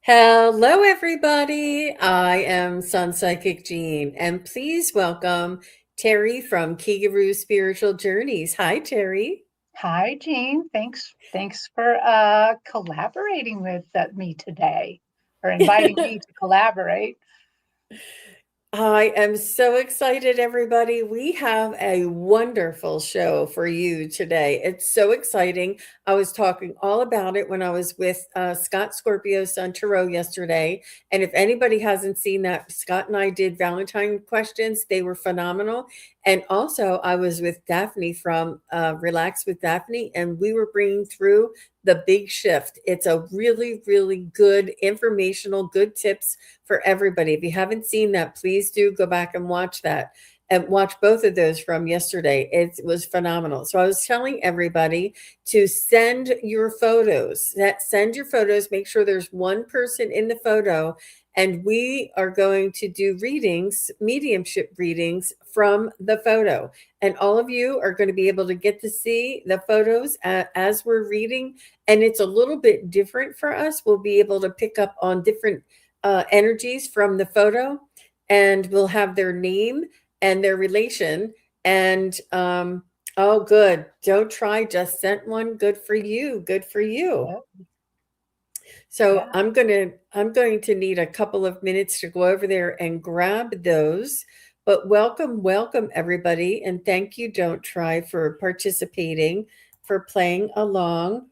Hello, everybody. I am Sun Psychic Jean, and please welcome Terry from Kigaroo Spiritual Journeys. Hi, Terry. Hi, Jean. Thanks for collaborating with me today, or inviting me to collaborate. I am so excited, everybody. We have a wonderful show for you today. It's so exciting. I was talking all about it when I was with Scott Scorpio Sun Tarot yesterday. And if anybody hasn't seen that, Scott and I did Valentine questions. They were phenomenal. And also, I was with Daphne from Relax with Daphne, and we were bringing through the big shift. It's a really, really good informational, good tips for everybody. If you haven't seen that, please do go back and watch that and watch both of those from yesterday. It was phenomenal. So I was telling everybody to send your photos. Send your photos. Make sure there's one person in the photo, and we are going to do readings, mediumship readings from the photo. And all of you are going to be able to get to see the photos as we're reading. And it's a little bit different for us. We'll be able to pick up on different energies from the photo, and we'll have their name and their relation. And oh, good. Don't try. Just sent one. Good for you. Good for you. Yeah, So yeah. I'm going to need a couple of minutes to go over there and grab those. But welcome everybody, and thank you, Don't Try, for participating, for playing along.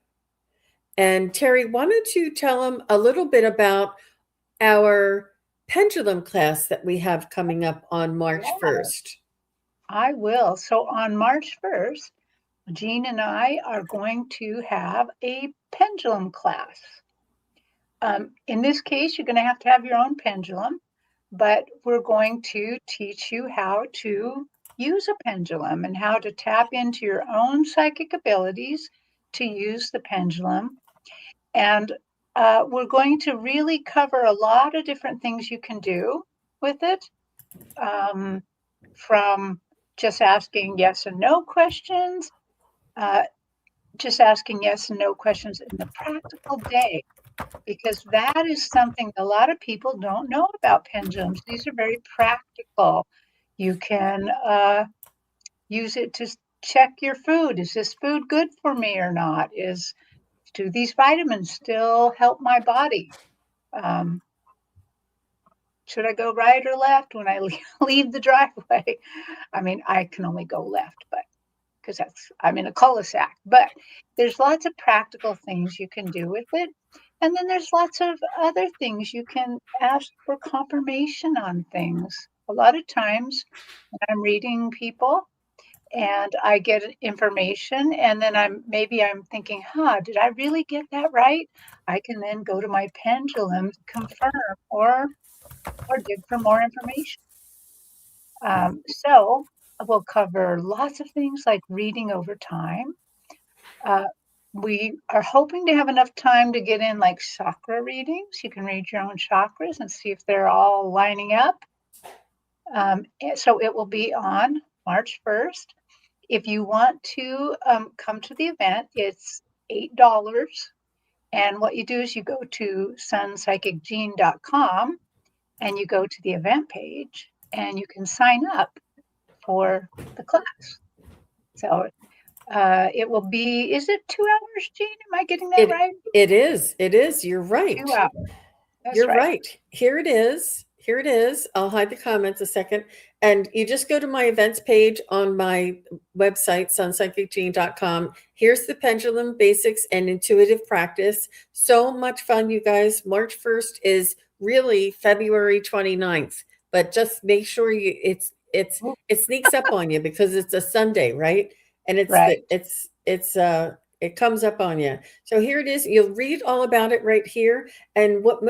And Terry, why don't you tell them a little bit about our pendulum class that we have coming up on March Yeah, 1st? I will. So on March 1st, Jean and I are going to have a pendulum class. In this case, you're going to have your own pendulum, but we're going to teach you how to use a pendulum and how to tap into your own psychic abilities to use the pendulum. And we're going to really cover a lot of different things you can do with it, um, from just asking yes and no questions, uh, just asking yes and no questions in the practical day, because that is something a lot of people don't know about pendulums. These are very practical. You can use it to check your food. Is this food good for me or not? Do these vitamins still help my body? Um, should I go right or left when I leave the driveway? I mean, I can only go left, but because I'm in a cul-de-sac. But there's lots of practical things you can do with it. And then there's lots of other things you can ask for confirmation on things. A lot of times when I'm reading people and I get information, and then I'm thinking, did I really get that right? I can then go to my pendulum to confirm or dig for more information. So we'll cover lots of things like reading over time. Uh, we are hoping to have enough time to get in like chakra readings. You can read your own chakras and see if they're all lining up. So it will be on March 1st. If you want to come to the event, it's $8. And what you do is you go to sunpsychicgene.com and you go to the event page and you can sign up for the class. So it will be, is it 2 hours, Jean? Am I getting that It right? it is. It is. You're right. 2 hours. That's You're right. right. Here it is. Here it is. I'll hide the comments a second. And you just go to my events page on my website, sunpsychicgene.com. Here's the pendulum basics and intuitive practice. So much fun, you guys. March 1st is really February 29th. But just make sure Oh, it sneaks up on you because it's a Sunday, right? And right. it comes up on you. So here it is. You'll read all about it right here. And what's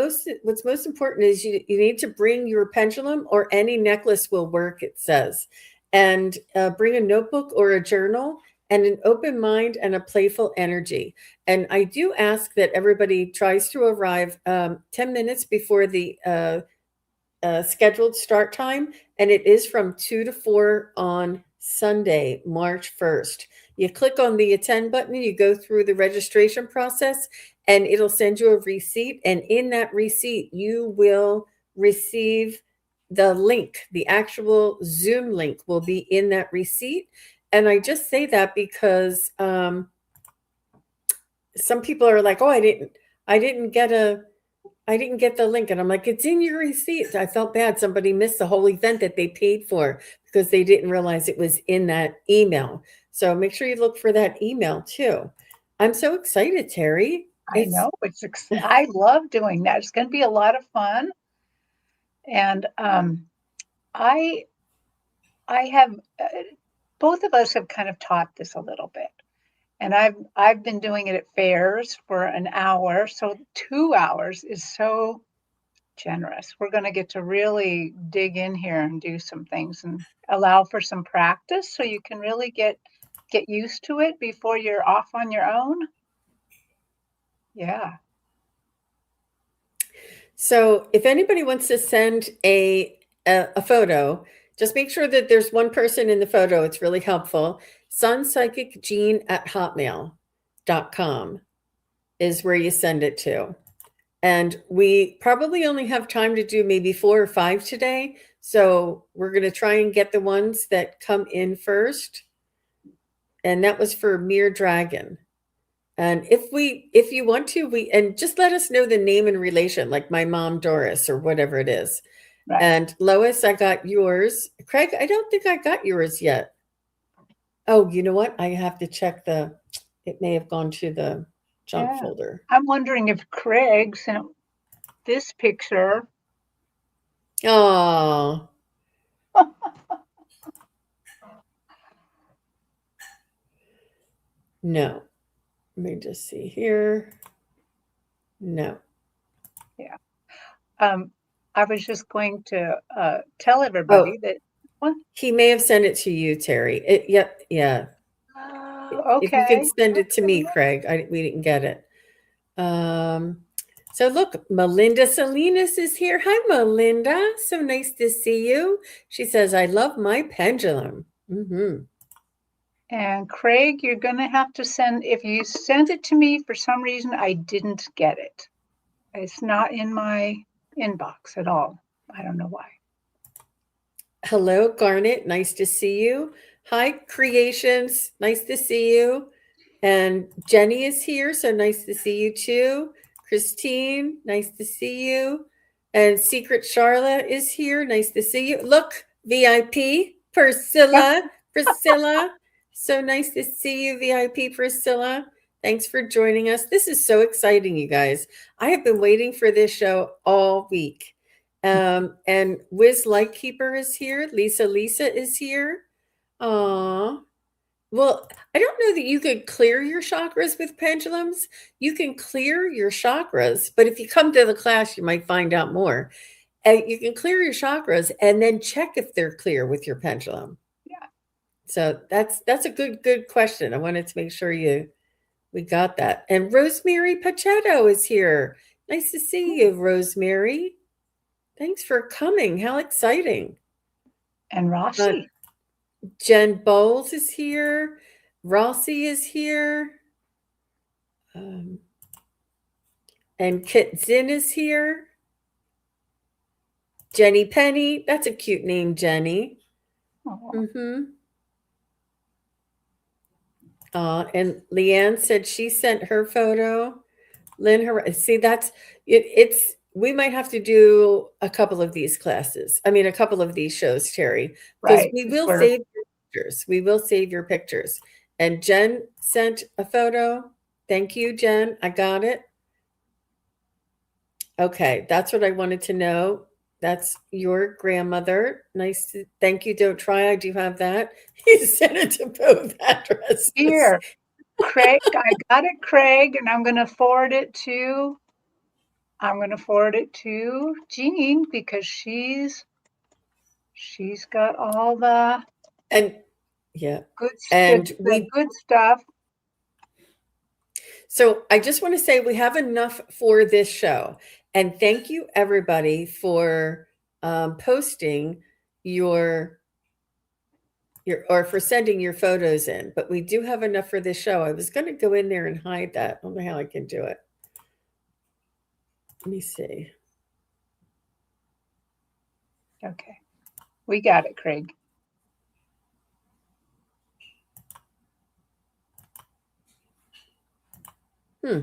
most important is you need to bring your pendulum, or any necklace will work, it says. And bring a notebook or a journal and an open mind and a playful energy. And I do ask that everybody tries to arrive 10 minutes before the scheduled start time. And it is from 2 to 4 on Sunday, March 1st. You click on the attend button, you go through the registration process, and it'll send you a receipt. And in that receipt, you will receive the link. The actual Zoom link will be in that receipt. And I just say that because some people are like, "Oh, I didn't get a I didn't get the link." And I'm like, "It's in your receipt." I felt bad. Somebody missed the whole event that they paid for because they didn't realize it was in that email. So make sure you look for that email too. I'm so excited, Terry. I It's know I love doing that. It's going to be a lot of fun. And I I have both of us have kind of taught this a little bit. And I've been doing it at fairs for an hour. So 2 hours is so generous. We're going to get to really dig in here and do some things and allow for some practice so you can really get used to it before you're off on your own. Yeah. So if anybody wants to send a photo, just make sure that there's one person in the photo. It's really helpful. sunpsychicgene@hotmail.com is where you send it to. And we probably only have time to do maybe 4 or 5 today. So we're going to try and get the ones that come in first. And that was for Mere Dragon. And if you want to, and just let us know the name and relation, like my mom Doris or whatever it is. Right. And Lois, I got yours. Craig, I don't think I got yours yet. Oh, you know what? I have to check it may have gone to the junk folder. I'm wondering if Craig sent this picture. Oh. No. Let me just see here. No. Yeah. I was just going to tell everybody that. What? He may have sent it to you, Terry. Yep. Yeah. If you Okay. can send it to me, Craig. We didn't get it. So look, Melinda Salinas is here. Hi, Melinda. So nice to see you. She says, "I love my pendulum." Mm-hmm. And Craig, you're going to have to if you sent it to me, for some reason, I didn't get it. It's not in my inbox at all. I don't know why. Hello, Garnet. Nice to see you. Hi, Creations. Nice to see you. And Jenny is here. So nice to see you too. Christine, nice to see you. And Secret Charlotte is here. Nice to see you. Look, VIP, Priscilla. So nice to see you, VIP Priscilla. Thanks for joining us. This is so exciting, you guys. I have been waiting for this show all week. And Wiz Lightkeeper is here. Lisa is here. Aw. Well, I don't know that you could clear your chakras with pendulums. You can clear your chakras, but if you come to the class, you might find out more. You can clear your chakras and then check if they're clear with your pendulum. Yeah. So that's a good question. I wanted to make sure we got that. And Rosemary Pachetto is here. Nice to see you, Rosemary. Thanks for coming. How exciting. And Rossi. Jen Bowles is here. Rossi is here. And Kit Zinn is here. Jenny Penny. That's a cute name, Jenny. Mm-hmm. And Leanne said she sent her photo. See, that's it's we might have to do a couple of these classes. I mean, a couple of these shows, Terry, because Right. we will save your pictures. We will save your pictures. And Jen sent a photo. Thank you, Jen. I got it. Okay, that's what I wanted to know. That's your grandmother. Nice to thank you. Don't try. I do have that. He sent it to both addresses. Here, Craig, I got it, Craig, and I'm going to forward it to Jean because she's got all the good stuff. So I just want to say we have enough for this show, and thank you everybody for posting your or for sending your photos in. But we do have enough for this show. I was going to go in there and hide that. I don't know how I can do it. Let me see. Okay. We got it, Craig. Hmm.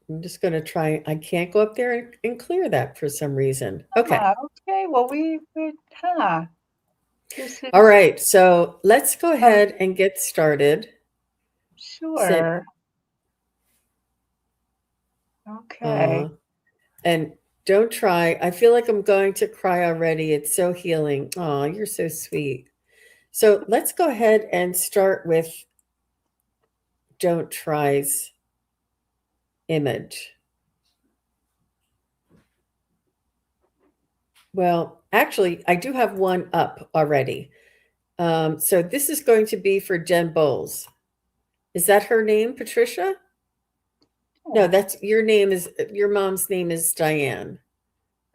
I'm just going to try. I can't go up there and clear that for some reason. Okay. Okay. Well, this All is, right. So let's go uh, ahead and get started. Sit. sure. Okay. Uh, and don't try. I feel like I'm going to cry already. It's so healing. Oh, you're so sweet. So let's go ahead and start with Don't Try's image. Well, actually, I do have one up already. So this is going to be for Jen Bowles. Is that her name, Patricia? No, Oh, that's your name is your mom's name is Diane.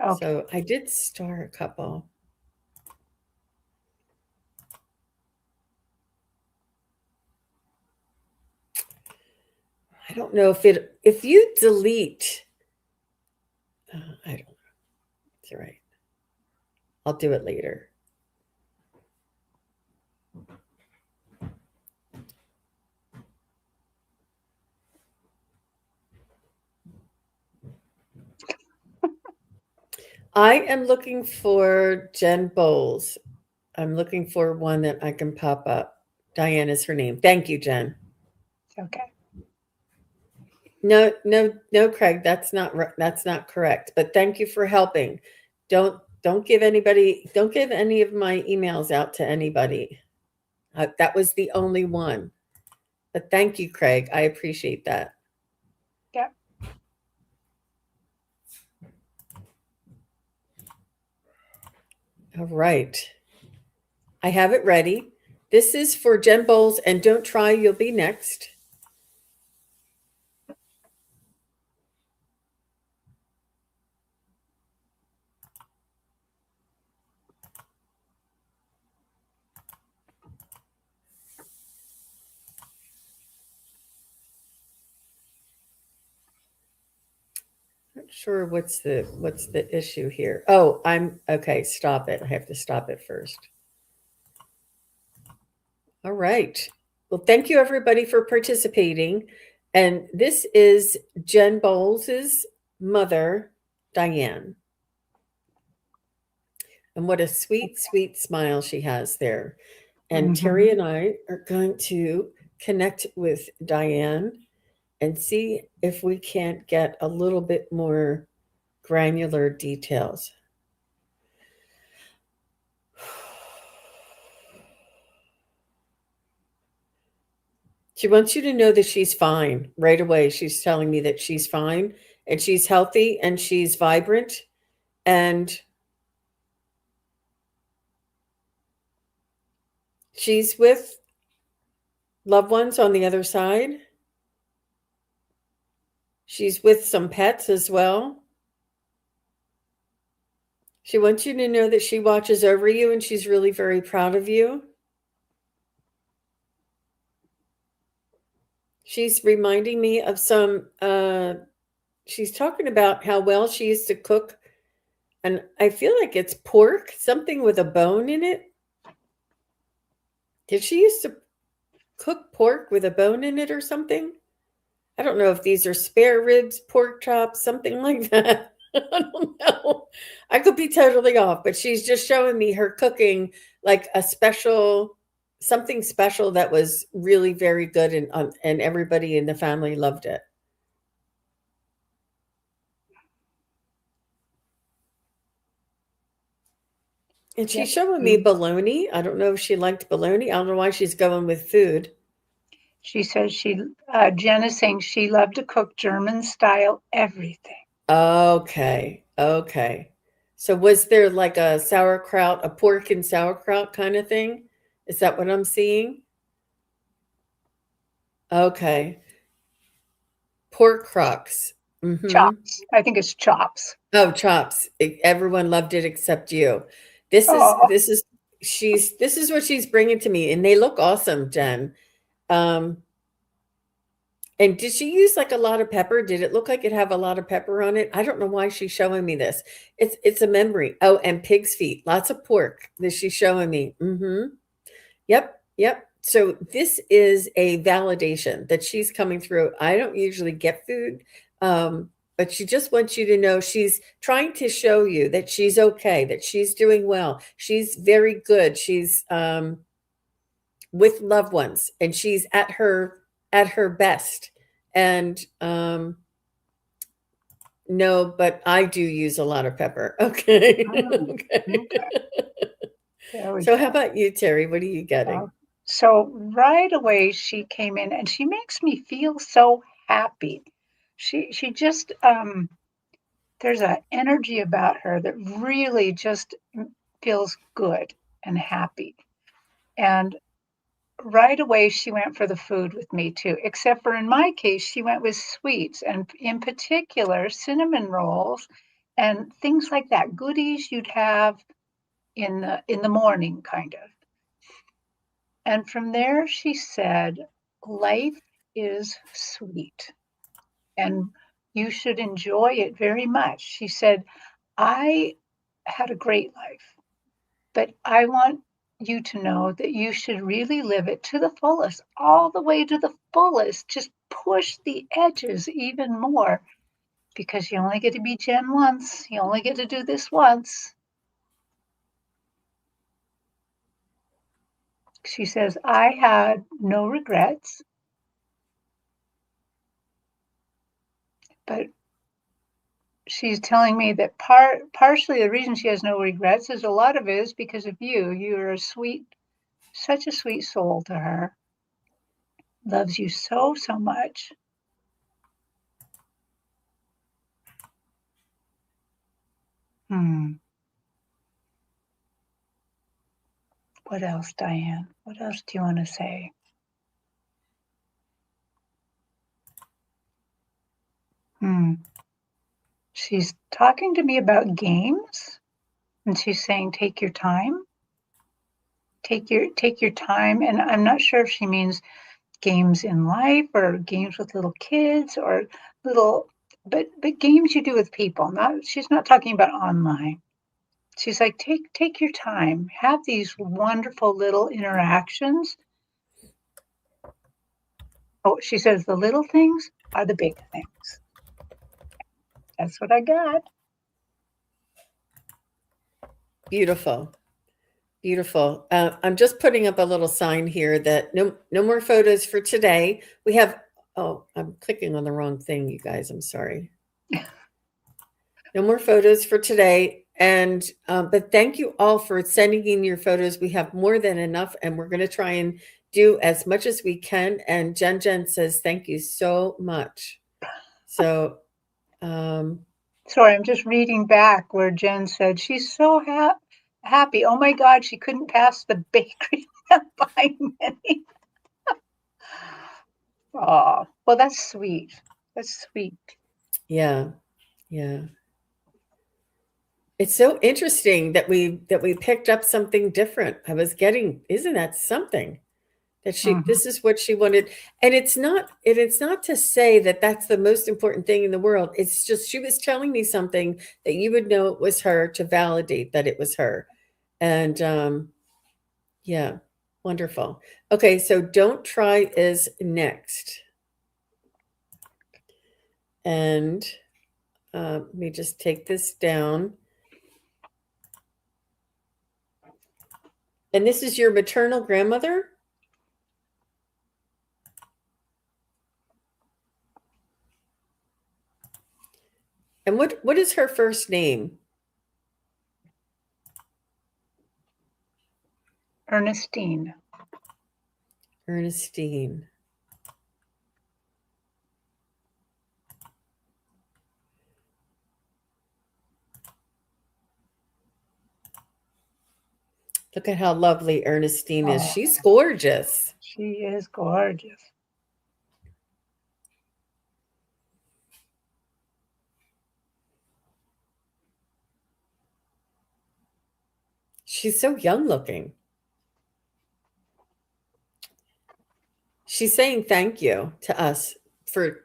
okay. So I did star a couple. I don't know if you delete. I don't know. It's all right. I'll do it later. I am looking for Jen Bowles. I'm looking for one that I can pop up. Diane is her name. Thank you, Jen. Okay. No, no, no, Craig. That's not correct. But thank you for helping. Don't give anybody. Don't give any of my emails out to anybody. That was the only one. But thank you, Craig. I appreciate that. Yeah. All right. I have it ready. This is for Jen Bowles, and don't try. You'll be next. Not sure what's the issue here. Oh, I'm okay. Stop it. I have to stop it first. All right. Well, thank you everybody for participating. And this is Jen Bowles's mother, Diane. And what a sweet, sweet smile she has there. And Terry Mm-hmm. and I are going to connect with Diane and see if we can't get a little bit more granular details. She wants you to know that she's fine right away. She's telling me that she's fine and she's healthy and she's vibrant and she's with loved ones on the other side. She's with some pets as well. She wants you to know that she watches over you and she's really very proud of you. She's reminding me of she's talking about how well she used to cook. And I feel like it's pork, something with a bone in it. Did she used to cook pork with a bone in it or something? I don't know if these are spare ribs, pork chops, something like that. I don't know. I could be totally off, but she's just showing me her cooking like a special, something special that was really very good, and everybody in the family loved it. And Yep. she's showing me bologna. I don't know if she liked bologna. I don't know why she's going with food. She says Jen is saying she loved to cook German style everything. Okay. Okay. So was there like a sauerkraut, a pork and sauerkraut kind of thing? Is that what I'm seeing? Okay. Pork crocks. Mm-hmm. Chops. I think it's chops. Oh, chops. Everyone loved it except you. Oh, This is what she's bringing to me, and they look awesome, Jen. Um, And did she use like a lot of pepper? Did it look like it have a lot of pepper on it? I don't know why she's showing me this. It's a memory. Oh, and pig's feet, lots of pork that she's showing me. Mm-hmm. Yep, yep. So this is a validation that she's coming through. I don't usually get food, but she just wants you to know she's trying to show you that she's okay, that she's doing well. She's very good. She's with loved ones, and she's at her best. And no, but I do use a lot of pepper. Okay. Mm, Okay. okay. There we So how go. about you, Terry? What are you Uh, getting? so right away she came in and she makes me feel so happy. She just there's an energy about her that really just feels good and happy. And right away she went for the food with me too, except for in my case she went with sweets, and in particular cinnamon rolls and things like that, goodies you'd have in the morning kind of. And from there she said, life is sweet and you should enjoy it very much. She said, I had a great life, but I want you to know that you should really live it to the fullest, all the way to the fullest. Just push the edges even more, because you only get to be Jen once. You only get to do this once. She says, I had no regrets, but she's telling me that partially the reason she has no regrets is a lot of it is because of you. You're a sweet, such a sweet soul to her. Loves you so, so much. Hmm. What else, Diane? What else do you want to say? Hmm. She's talking to me about games, and she's saying, take your time. Take your time. And I'm not sure if she means games in life or games with little kids or little but games you do with people. Not she's not talking about online. She's like, take your time, have these wonderful little interactions. Oh, she says the little things are the big things. That's what I got. Beautiful. Beautiful. I'm just putting up a little sign here that no more photos for today. We have oh, I'm clicking on the wrong thing, you guys. I'm sorry. No more photos for today. And but thank you all for sending in your photos. We have more than enough, and we're going to try and do as much as we can. And Jen says thank you so much. So Sorry, I'm just reading back where Jen said she's so happy. Oh my God, she couldn't pass the bakery without buying any. Oh, well, that's sweet. That's sweet. yeah, yeah. It's so interesting that we picked up something different. I was getting, isn't that something? That she Mhm. this is what she wanted, and it's not to say that that's the most important thing in the world. It's just she was telling me something that you would know it was her to validate that it was her. And yeah, wonderful. Okay, so don't try is next. And let me just take this down. And this is your maternal grandmother? And what is her first name? Ernestine. Ernestine. Look at how lovely Ernestine is. Oh, She's gorgeous. she is gorgeous. She's so young looking. She's saying thank you to us for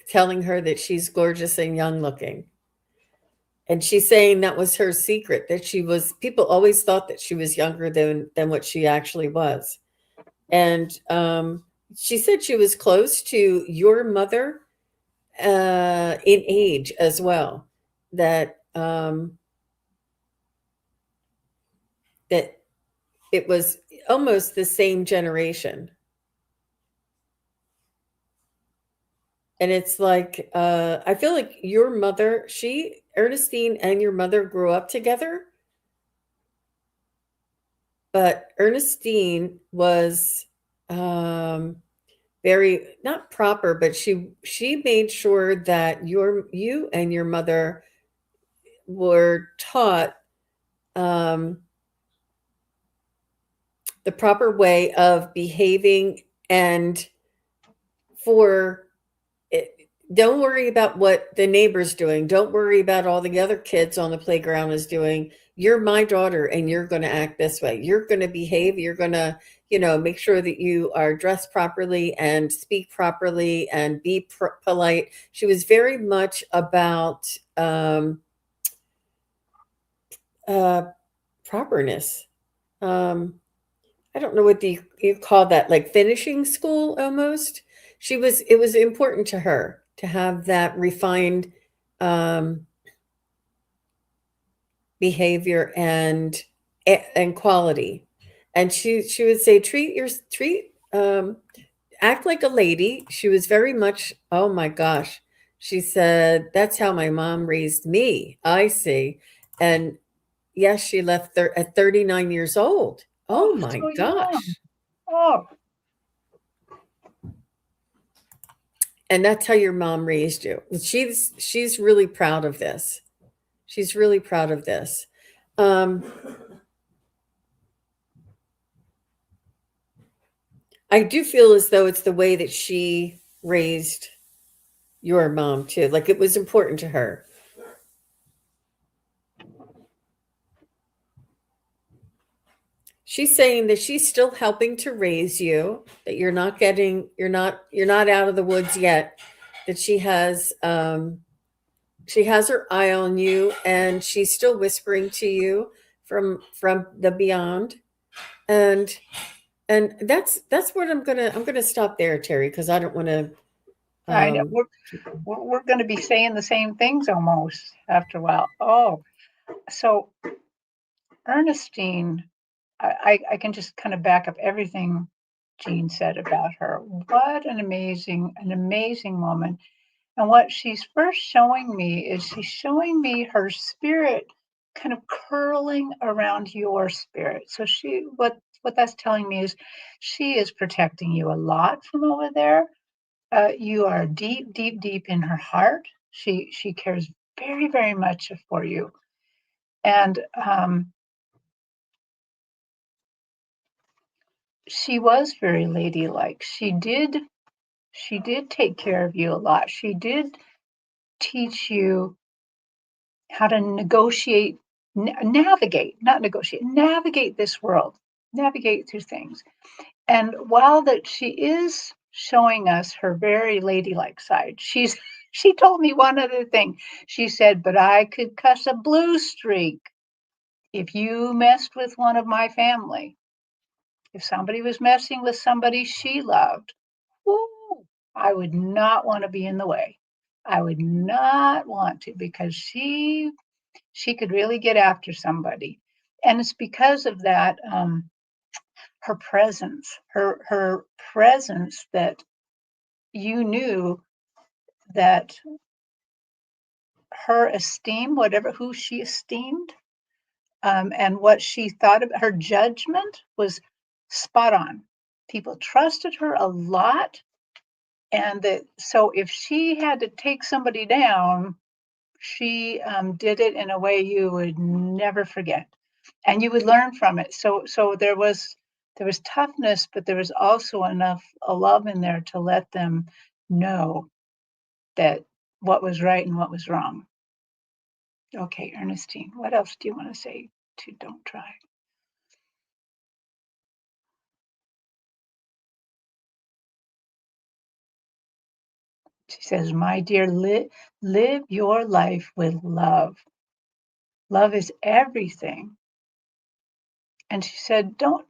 telling her that she's gorgeous and young looking. And she's saying that was her secret, that she was, people always thought that she was younger than what she actually was. And she said she was close to your mother in age as well. That it was almost the same generation. And it's like, I feel like your mother, Ernestine and your mother grew up together, but Ernestine was very not proper, but she made sure that you and your mother were taught um, the proper way of behaving, and for it, don't worry about what the neighbor's doing. Don't worry about all the other kids on the playground is doing. You're my daughter and you're going to act this way. You're going to behave. You're going to, make sure that you are dressed properly and speak properly and be polite. She was very much about uh, properness. Um, I don't know what you call that, like finishing school almost. It was important to her to have that refined um, behavior and quality. And she would say, act like a lady. She was very much, oh my gosh. She said, that's how my mom raised me. I see. And yes, she left at 39 years old. Oh, Oh my so young. gosh. Oh, And that's how your mom raised you. She's really proud of this. She's really proud of this. Um, I do feel as though it's the way that she raised your mom too. Like it was important to her. She's saying that she's still helping to raise you, that you're not out of the woods yet, that she has her eye on you and she's still whispering to you from the beyond. And that's what I'm gonna stop there, Terry, because I don't want to I know. um We're going to be saying the same things almost after a while. Oh, so Ernestine, I can just kind of back up everything Jean said about her. What an amazing woman. And what she's first showing me is she's showing me her spirit kind of curling around your spirit. So what that's telling me is she is protecting you a lot from over there. You are deep, deep, deep in her heart. She cares very, very much for you. And she was very ladylike. She did take care of you a lot. She did teach you how to negotiate, navigate, not negotiate, navigate this world, navigate through things. And while that she is showing us her very ladylike side, she told me one other thing. She said, "But I could cuss a blue streak if you messed with one of my family. If somebody was messing with somebody she loved, whoo, I would not want to be in the way. I would not want to because she could really get after somebody." And it's because of that her presence that you knew that her esteem, whatever who she esteemed, and what she thought of her judgment was spot on. People trusted her a lot, and that so if she had to take somebody down, she did it in a way you would never forget, and you would learn from it. So there was toughness, but there was also enough love in there to let them know that what was right and what was wrong. Okay, Ernestine, what else do you want to say to Don't Try? She says, "My dear, live your life with love. Love is everything." And she said, don't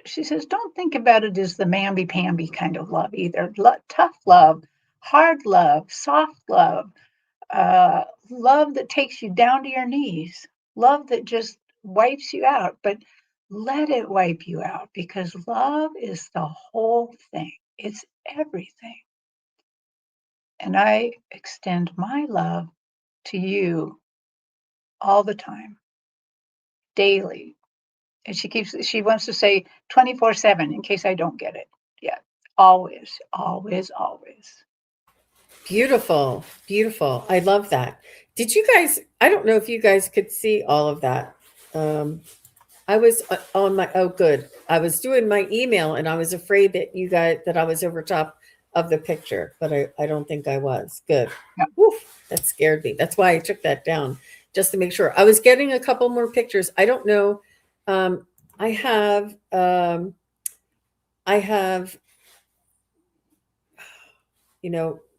she says, "Don't think about it as the mamby-pamby kind of love either. Tough love, hard love, soft love, love that takes you down to your knees, love that just wipes you out, but let it wipe you out because love is the whole thing. It's everything. And I extend my love to you all the time, daily." And she wants to say 24/7 in case I don't get it. Yeah. Always, always, always. Beautiful, beautiful. I love that. Did you guys? I don't know if you guys could see all of that. Um, I was on my. Oh, good. I was doing my email, and I was afraid that you guys that I was over top of the picture, but I don't think I was. Good. Yeah. Woof, that scared me. That's why I took that down just to make sure. I was getting a couple more pictures. I don't know. Um, I have. I have.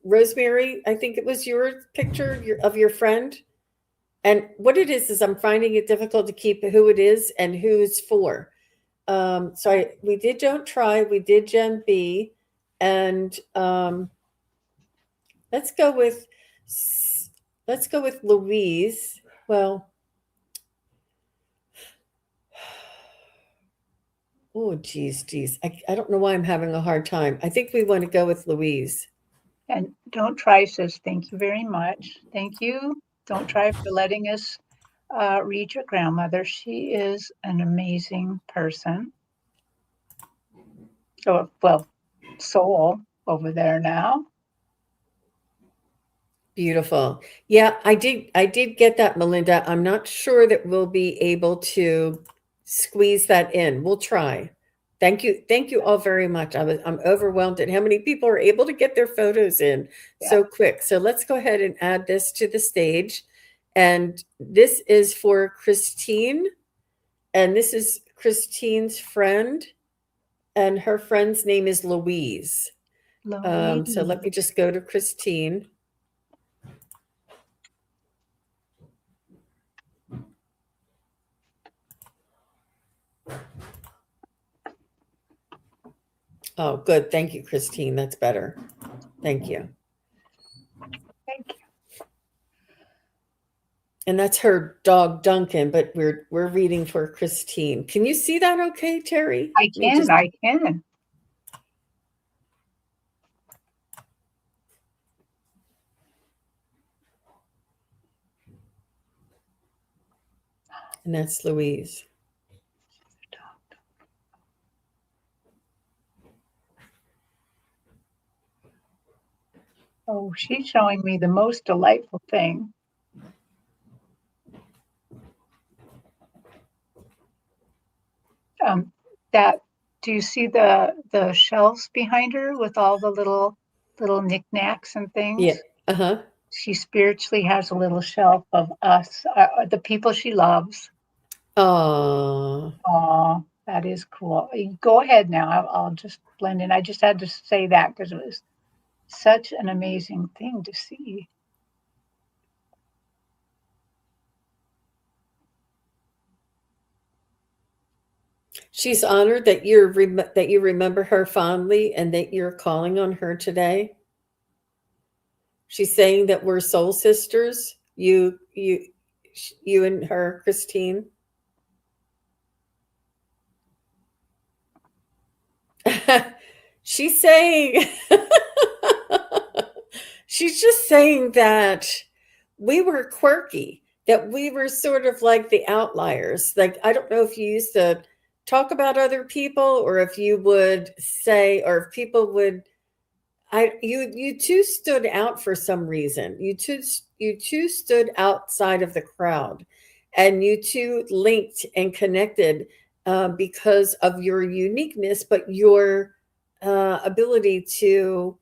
Rosemary. I think it was your picture of your friend. And what it is I'm finding it difficult to keep who it is and who's for. We did Don't Try, we did Gen B, and let's go with let's go with Louise. Well, oh geez. I don't know why I'm having a hard time. I think we want to go with Louise. And Don't Try says, "Thank you very much. Thank you. Don't Try for letting us read your grandmother. She is an amazing person." Oh, well, soul over there now. Beautiful. Yeah, I did get that, Melinda. I'm not sure that we'll be able to squeeze that in. We'll try. Thank you. Thank you all very much. I'm overwhelmed at how many people are able to get their photos in Yeah. so quick. So let's go ahead and add this to the stage. And this is for Christine. And this is Christine's friend. And her friend's name is Louise. So let me just go to Christine. Oh, good. Thank you, Christine. That's better. Thank you. Thank you. And that's her dog Duncan, but we're reading for Christine. Can you see that okay, Terry? I can. And that's Louise. Oh, she's showing me the most delightful thing. That Do you see the shelves behind her with all the little knickknacks and Yeah. things? Uh-huh. She spiritually has a little shelf of us, the people she loves. Oh, Oh, that is cool. Go ahead now. I'll just blend in. I just had to say that because it was such an amazing thing to see. she's honored that that you remember her fondly and that you're calling on her today. She's saying that we're soul sisters. You and her, Christine. She's saying she's just saying that we were quirky, that we were sort of like the outliers. Like, I don't know if you used to talk about other people or if you would say, or if people would, you two stood out for some reason. You two stood outside of the crowd and you two linked and connected because of your uniqueness, but your ability to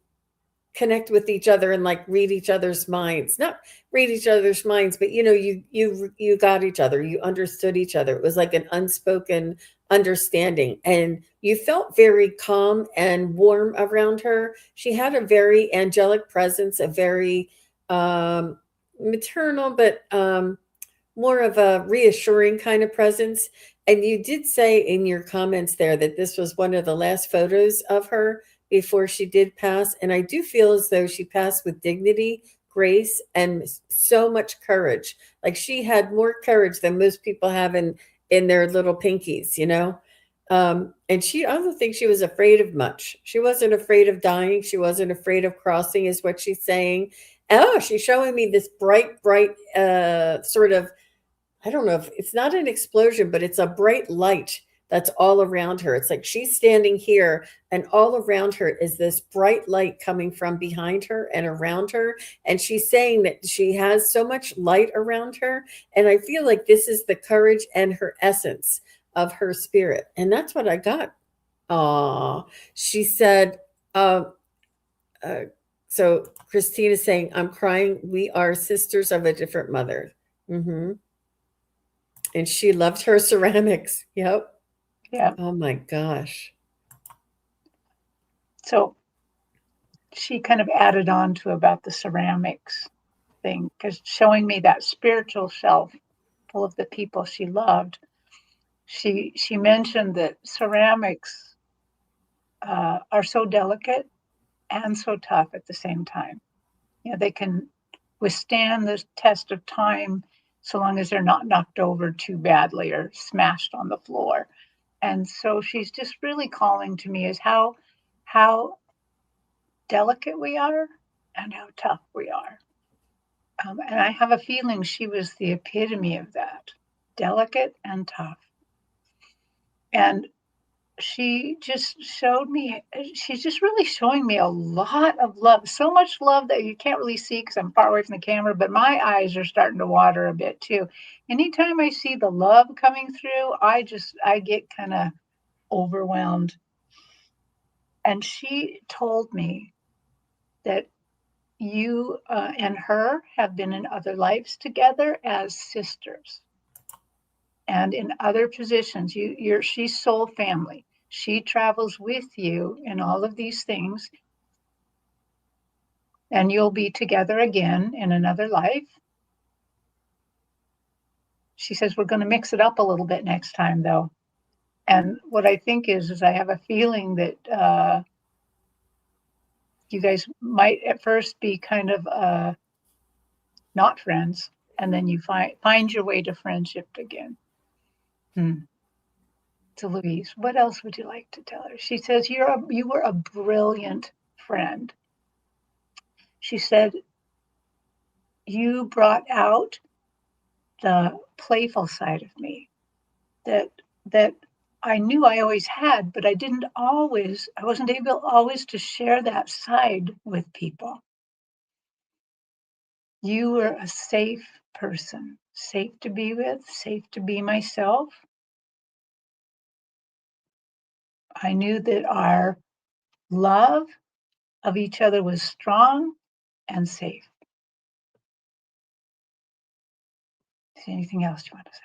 connect with each other and like read each other's minds, not read each other's minds, but you got each other, you understood each other. It was like an unspoken understanding. And you felt very calm and warm around her. She had a very angelic presence, a very um, maternal, but more of a reassuring kind of presence. And you did say in your comments there that this was one of the last photos of her before she did pass. And I do feel as though she passed with dignity, grace, and so much courage. Like she had more courage than most people have in their little pinkies, you know? And I don't think she was afraid of much. She wasn't afraid of dying. She wasn't afraid of crossing, is what she's saying. Oh, she's showing me this bright, sort of, I don't know if it's not an explosion, but it's a bright light that's all around her. It's like she's standing here, and all around her is this bright light coming from behind her and around her. And she's saying that she has so much light around her. And I feel like this is the courage and her essence of her spirit. And that's what I got. Aw. She said, uh, uh, so Christina's saying, I'm crying. We are sisters of a different mother. Mm-hmm. And she loved her ceramics. Yep. Yeah. Oh my gosh. So she kind of added on to about the ceramics thing, because showing me that spiritual shelf full of the people she loved, she mentioned that ceramics are so delicate and so tough at the same time. You know, they can withstand the test of time so long as they're not knocked over too badly or smashed on the floor. And so she's just really calling to me is how delicate we are and how tough we are. And I have a feeling she was the epitome of that, delicate and tough. And she just showed me, she's just really showing me a lot of love, so much love that you can't really see because I'm far away from the camera, but my eyes are starting to water a bit too. Anytime I see the love coming through, I get kind of overwhelmed. And she told me that you and her have been in other lives together as sisters and in other positions. She's soul family. She travels with you in all of these things, and you'll be together again in another life. She says we're going to mix it up a little bit next time, though. And what I think is I have a feeling that you guys might at first be kind of not friends, and then you find your way to friendship again. To Louise, what else would you like to tell her? She says you were a brilliant friend. She said you brought out the playful side of me that I knew I always had, but I wasn't able always to share that side with people. You were a safe person, safe to be with, safe to be myself. I knew that our love of each other was strong and safe. Is there anything else you want to say?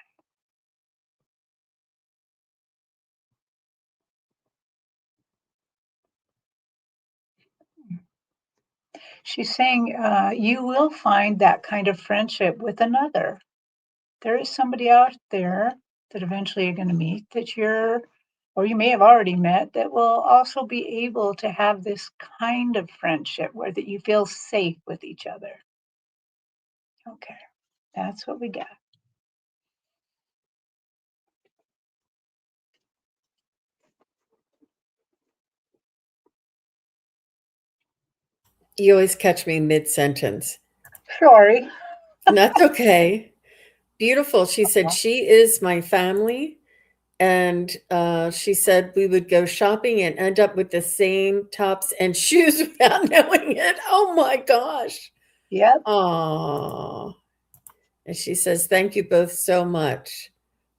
She's saying you will find that kind of friendship with another. There is somebody out there that eventually you're going to meet or you may have already met, that will also be able to have this kind of friendship where that you feel safe with each other. Okay, that's what we got. You always catch me mid sentence. Sorry. And that's okay. Beautiful. She said, she is my family. And she said we would go shopping and end up with the same tops and shoes without knowing it. Oh my gosh. Yep. Oh. And she says, thank you both so much.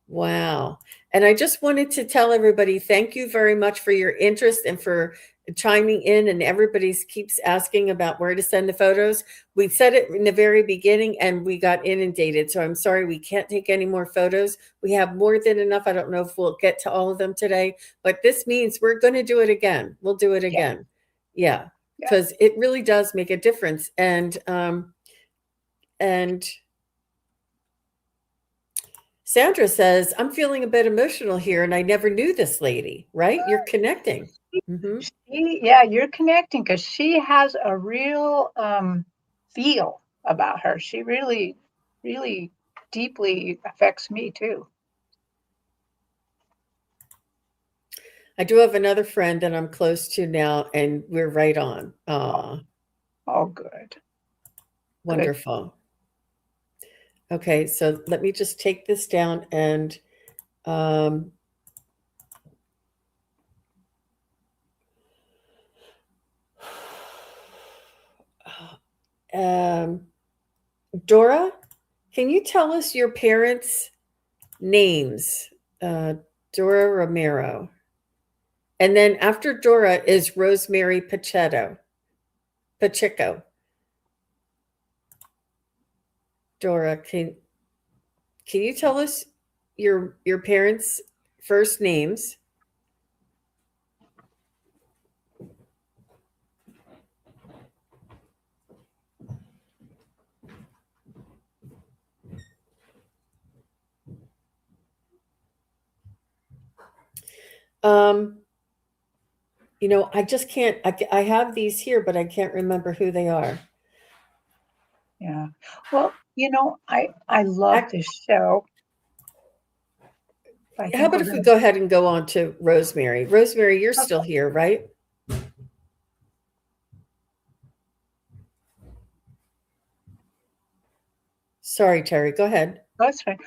Wow. And I just wanted to tell everybody, thank you very much for your interest and for chiming in. And everybody keeps asking about where to send the photos. We said it in the very beginning and we got inundated. So I'm sorry, we can't take any more photos. We have more than enough. I don't know if we'll get to all of them today, but this means we're going to do it again. We'll do it Yeah. again. Yeah. Yeah. Because it really does make a difference. And Sandra says, I'm feeling a bit emotional here and I never knew this lady, right? You're connecting. Mm-hmm. Yeah, you're connecting because she has a real feel about her. She really, really deeply affects me too. I do have another friend that I'm close to now, and we're right on. Oh, good. Good. Wonderful. Okay, so let me just take this down and um, um, Dora, can you tell us your parents' names? Uh, Dora Romero. And then after Dora is Rosemary Pacheco. Pacheco. Dora, can you tell us your parents' first names? Um, I just can't. I have these here, but I can't remember who they are. Yeah. Well, I love this show. I How think about we're if we gonna. go ahead and go on to Rosemary? Rosemary, you're still Okay, here, right? Sorry, Terry. Go ahead. that's fine.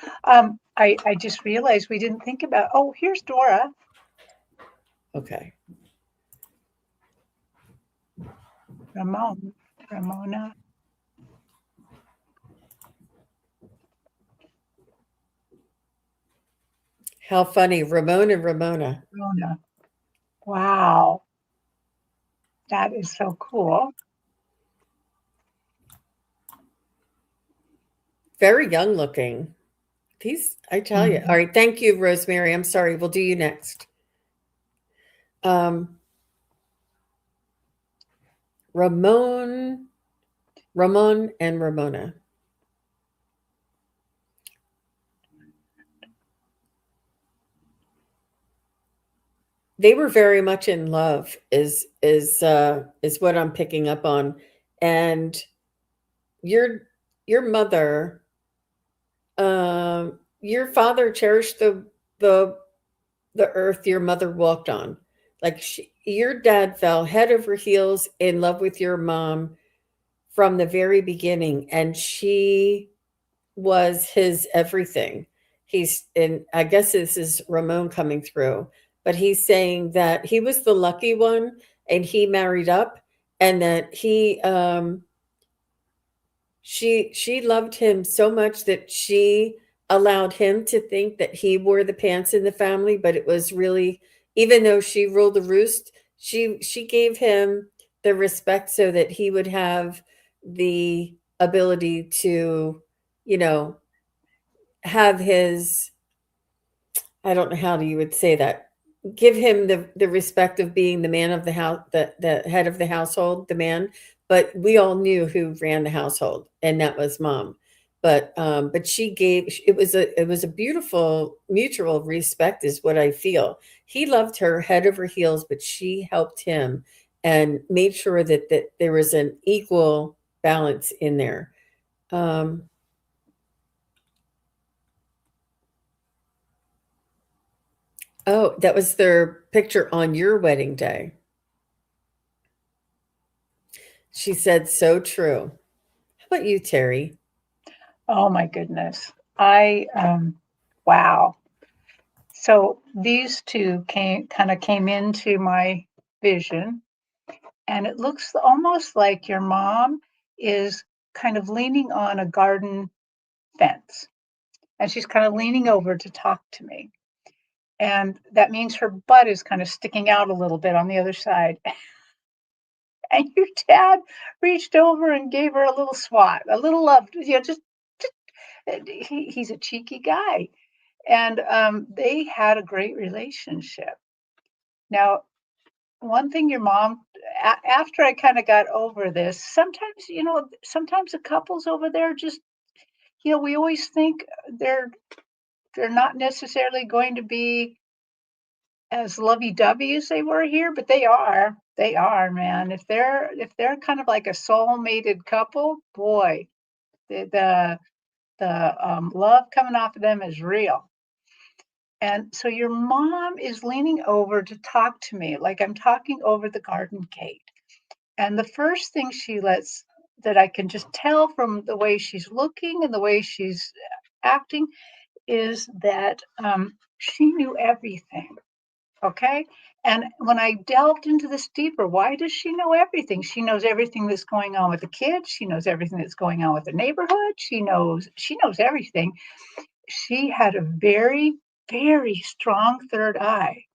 I just realized we didn't think about. Oh, here's Dora. Okay. Ramona. How funny, Ramon and Ramona. Ramona. Wow, that is so cool. Very young looking. These, I tell you. All Mhm. right. Thank you, Rosemary. I'm sorry. We'll do you next. Um, Ramon and Ramona. They were very much in love is what I'm picking up on. And your your mother, your father cherished the the earth your mother walked on. Like your dad fell head over heels in love with your mom from the very beginning, and she was his everything. And I guess this is Ramon coming through, but he's saying that he was the lucky one and he married up, and that she loved him so much that she allowed him to think that he wore the pants in the family, but it was really, even though she ruled the roost, she gave him the respect so that he would have the ability to, you know, have his, I don't know how you would say that. Give him the respect of being the man of the house, the head of the household, the man. But we all knew who ran the household, and that was mom. But she gave, it was a beautiful mutual respect, is what I feel. He loved her head over heels, but she helped him and made sure that there was an equal balance in there. Um, oh, that was their picture on your wedding day. She said, so true. How about you, Terry? Oh my goodness. Wow. So these two came into my vision, and it looks almost like your mom is kind of leaning on a garden fence, and she's kind of leaning over to talk to me. And that means her butt is kind of sticking out a little bit on the other side. And your dad reached over and gave her a little swat, a little love, just he's a cheeky guy. And they had a great relationship. Now, one thing your mom, after I kind of got over this, sometimes, sometimes the couples over there just, we always think they're not necessarily going to be as lovey-dovey as they were here, but they are. They are, man. If they're kind of like a soul-mated couple, boy, the love coming off of them is real. And so your mom is leaning over to talk to me like I'm talking over the garden gate. And the first thing she lets that I can just tell from the way she's looking and the way she's acting is that she knew everything. Okay. And when I delved into this deeper, why does she know everything? She knows everything that's going on with the kids. She knows everything that's going on with the neighborhood. She knows everything. She had a very, very strong third eye.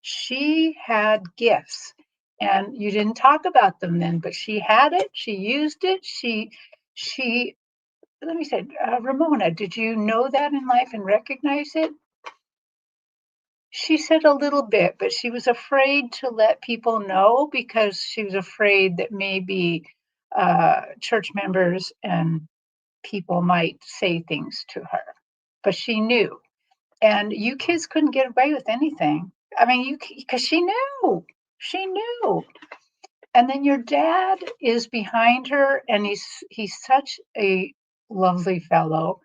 She had gifts, and you didn't talk about them then, but she had it. She used it. She, let me say, Ramona, did you know that in life and recognize it? She said a little bit, but she was afraid to let people know because she was afraid that maybe church members and people might say things to her. But she knew. And you kids couldn't get away with anything. I mean, because she knew. She knew. And then your dad is behind her, and he's such a lovely fellow.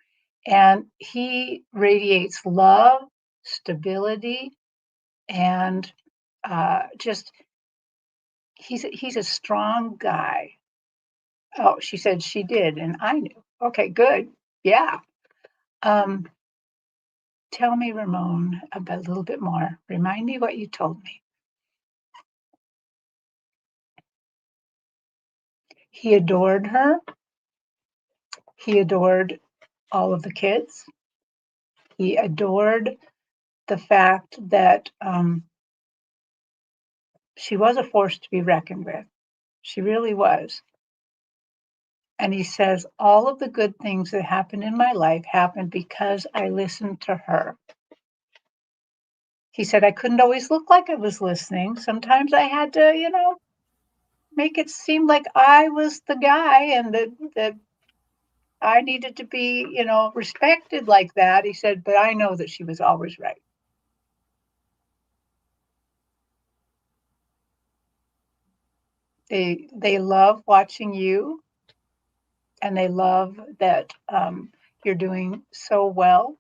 And he radiates love, stability, and just he's a strong guy. Oh, she said she did, and I knew. Okay, good. Yeah. Um, Tell me, Ramon, about a little bit more. Remind me what you told me. He adored her. He adored all of the kids. He adored the fact that she was a force to be reckoned with. She really was. And he says, all of the good things that happened in my life happened because I listened to her. He said, I couldn't always look like I was listening. Sometimes I had to, make it seem like I was the guy and that I needed to be, respected like that. He said, but I know that she was always right. They love watching you, and they love that you're doing so well.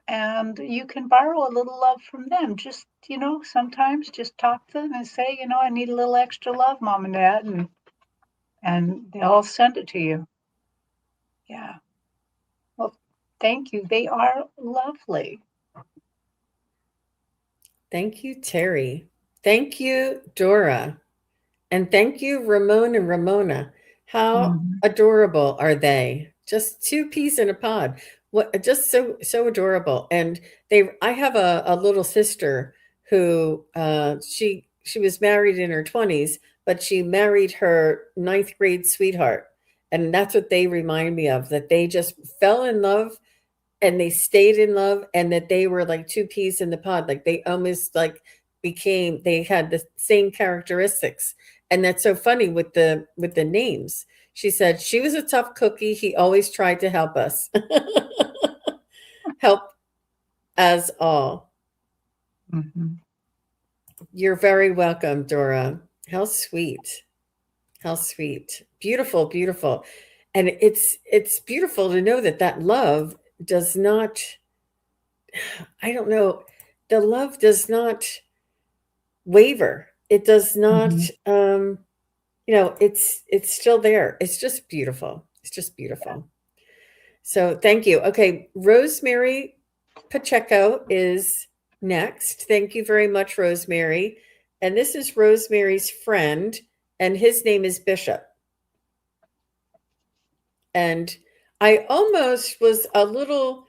And you can borrow a little love from them. Just, sometimes just talk to them and say, I need a little extra love, mom and dad, and they'll send it to you. Yeah. Well, thank you. They are lovely. Thank you, Terry. Thank you, Dora. And thank you, Ramon and Ramona. How Mhm. adorable are they? Just two peas in a pod. What just so adorable. And I have a little sister who she was married in her 20s, but she married her ninth grade sweetheart. And that's what they remind me of, that they just fell in love and they stayed in love, and that they were like two peas in the pod, like they almost like became, they had the same characteristics. And that's so funny with the names. She said she was a tough cookie, he always tried to help us. Help us all. Mhm. You're very welcome, Dora. How sweet. How sweet. Beautiful, beautiful. And it's beautiful to know that that love does not, I don't know, the love does not waver. It does not Mhm. it's still there. It's just beautiful. It's just beautiful. So thank you. Okay, Rosemary Pacheco is next. Thank you very much, Rosemary. And this is Rosemary's friend, and his name is Bishop. And I almost was a little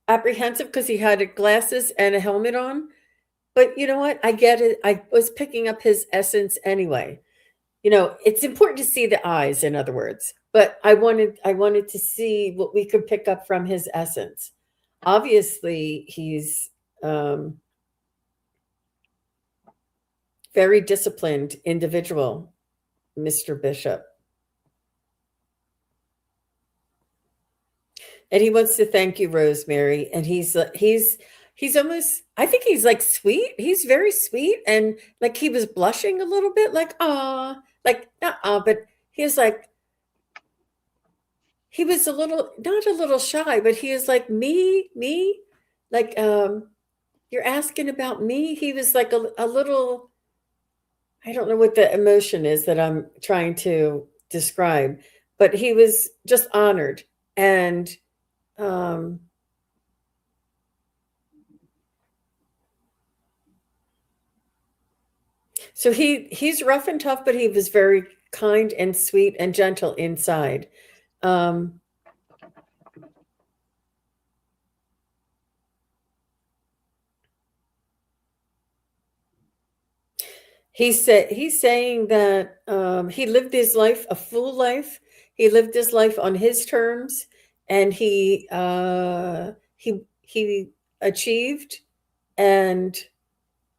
apprehensive because he had glasses and a helmet on. But you know what? I get it. I was picking up his essence anyway. It's important to see the eyes, in other words. But I wanted to see what we could pick up from his essence. Obviously, he's um, very disciplined individual, Mr. Bishop. And he wants to thank you, Rosemary. And he's almost, I think he's like sweet. He's very sweet, and like he was blushing a little bit, like like not but he was like he was a little, not a little shy, but he was like, me, like you're asking about me. He was like a little, I don't know what the emotion is that I'm trying to describe, but he was just honored. And um so he's rough and tough, but he was very kind and sweet and gentle inside. Um, he's saying that he lived his life a full life. He lived his life on his terms, and he achieved and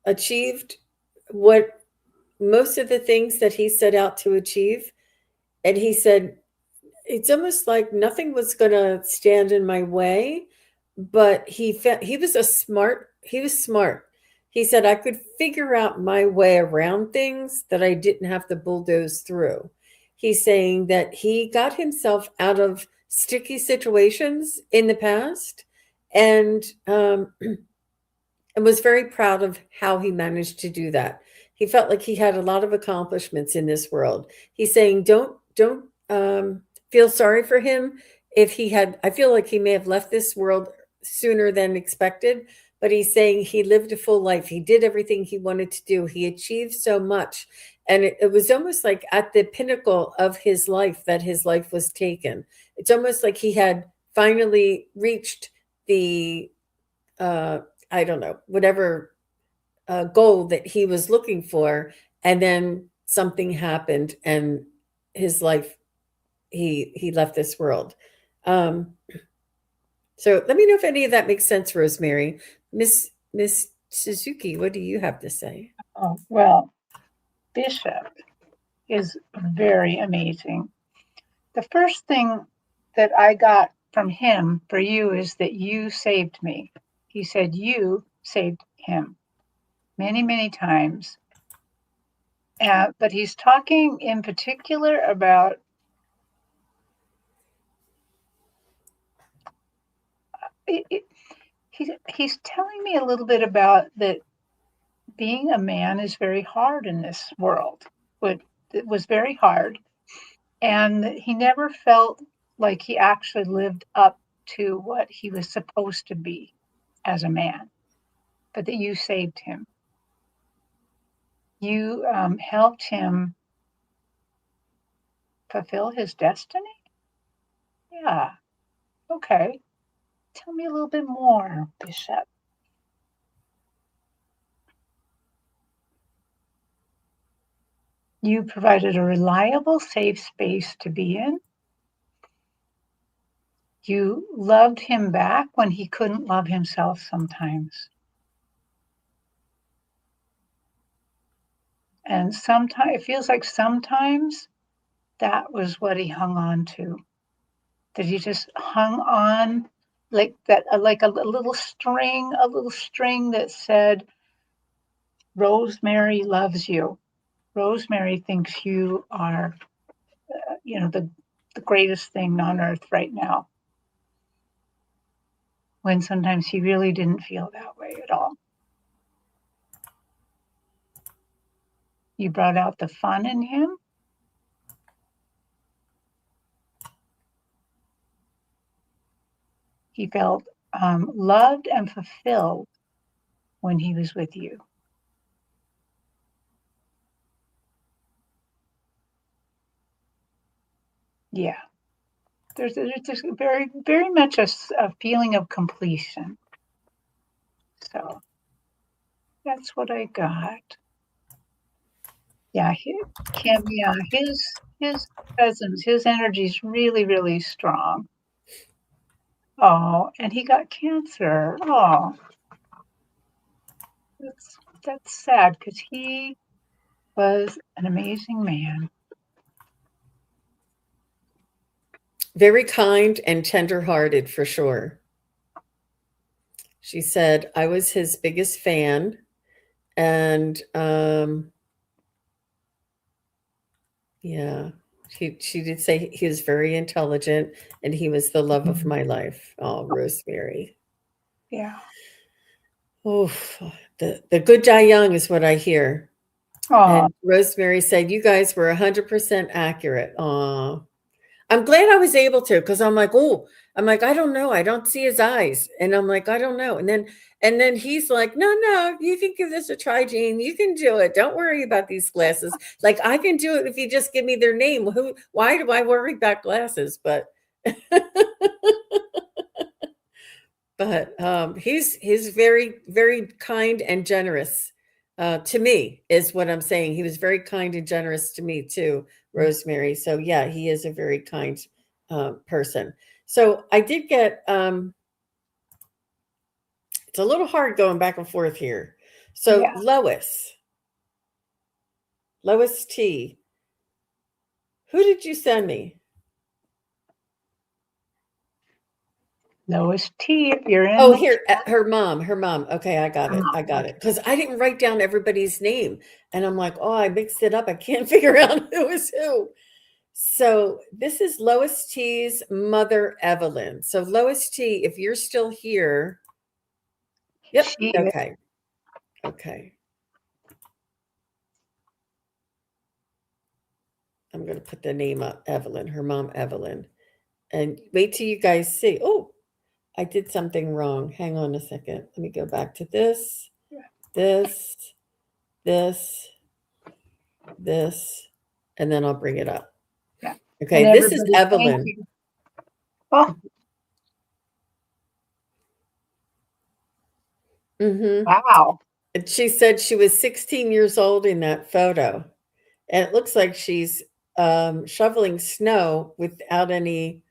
achieved what most of the things that he set out to achieve. And he said, it's almost like nothing was going to stand in my way, but he was smart. He said I could figure out my way around things that I didn't have to bulldoze through. He's saying that he got himself out of sticky situations in the past, and and was very proud of how he managed to do that. He felt like he had a lot of accomplishments in this world. He's saying, don't feel sorry for him if he had. I feel like he may have left this world sooner than expected, but he's saying he lived a full life. He did everything he wanted to do. He achieved so much, and it was almost like at the pinnacle of his life that his life was taken. It's almost like he had finally reached the uh, I don't know, whatever goal that he was looking for, and then something happened, and his life, he left this world. Um, so let me know if any of that makes sense, Rosemary. Miss Suzuki, what do you have to say? Oh, well, Bishop is very amazing. The first thing that I got from him for you is that you saved me. He said you saved him many, many times. But he's talking in particular about it, he's telling me a little bit about that being a man is very hard in this world. It was very hard, and he never felt like he actually lived up to what he was supposed to be as a man, but that you saved him. You helped him fulfill his destiny. Yeah. Okay. Tell me a little bit more, Bishop. You provided a reliable, safe space to be in. You loved him back when he couldn't love himself sometimes. And sometimes it feels like sometimes that was what he hung on to. That he just hung on like that, like a little string that said, Rosemary loves you. Rosemary thinks you are, the greatest thing on earth right now. When sometimes he really didn't feel that way at all. You brought out the fun in him. He felt loved and fulfilled when he was with you. Yeah, There's just very, very much a feeling of completion. So that's what I got. Yeah, Kim, yeah, his presence, his energy is really, really strong. Oh, and he got cancer. Oh, that's sad because he was an amazing man. Very kind and tender-hearted for sure. She said, I was his biggest fan. And yeah, she did say he was very intelligent and he was the love of Mhm. my life. Oh, Rosemary. Yeah. Oh, the good die young is what I hear. Oh, And Rosemary said, you guys were 100% accurate. Aw. I'm glad I was able to because I'm like, oh, I'm like, I don't know. I don't see his eyes. And I'm like, I don't know. And then he's like, no, you can give this a try, Jean. You can do it. Don't worry about these glasses. Like I can do it if you just give me their name. Why do I worry about glasses? But he's very, very kind and generous to me, is what I'm saying. He was very kind and generous to me too, Rosemary. So yeah, he is a very kind person. So I did get. It's a little hard going back and forth here. So yeah. Lois T. Who did you send me? Lois T, if you're in Oh, the here, chat. her mom, her mom. Okay, I got Come it. on. I got it. Okay. Because I didn't write down everybody's name. And I'm like, oh, I mixed it up. I can't figure out who is who. So this is Lois T's mother, Evelyn. So Lois T, if you're still here. Yep. She is. Okay. Okay. I'm going to put the name up, Evelyn, her mom, Evelyn. And wait till you guys see. Oh, I did something wrong. Hang on a second. Let me go back to this, this, this, this, and then I'll bring it up. Yeah. And Okay, this is everybody, thank Evelyn. you. Oh, wow. And she said she was 16 years old in that photo. And it looks like she's shoveling snow without any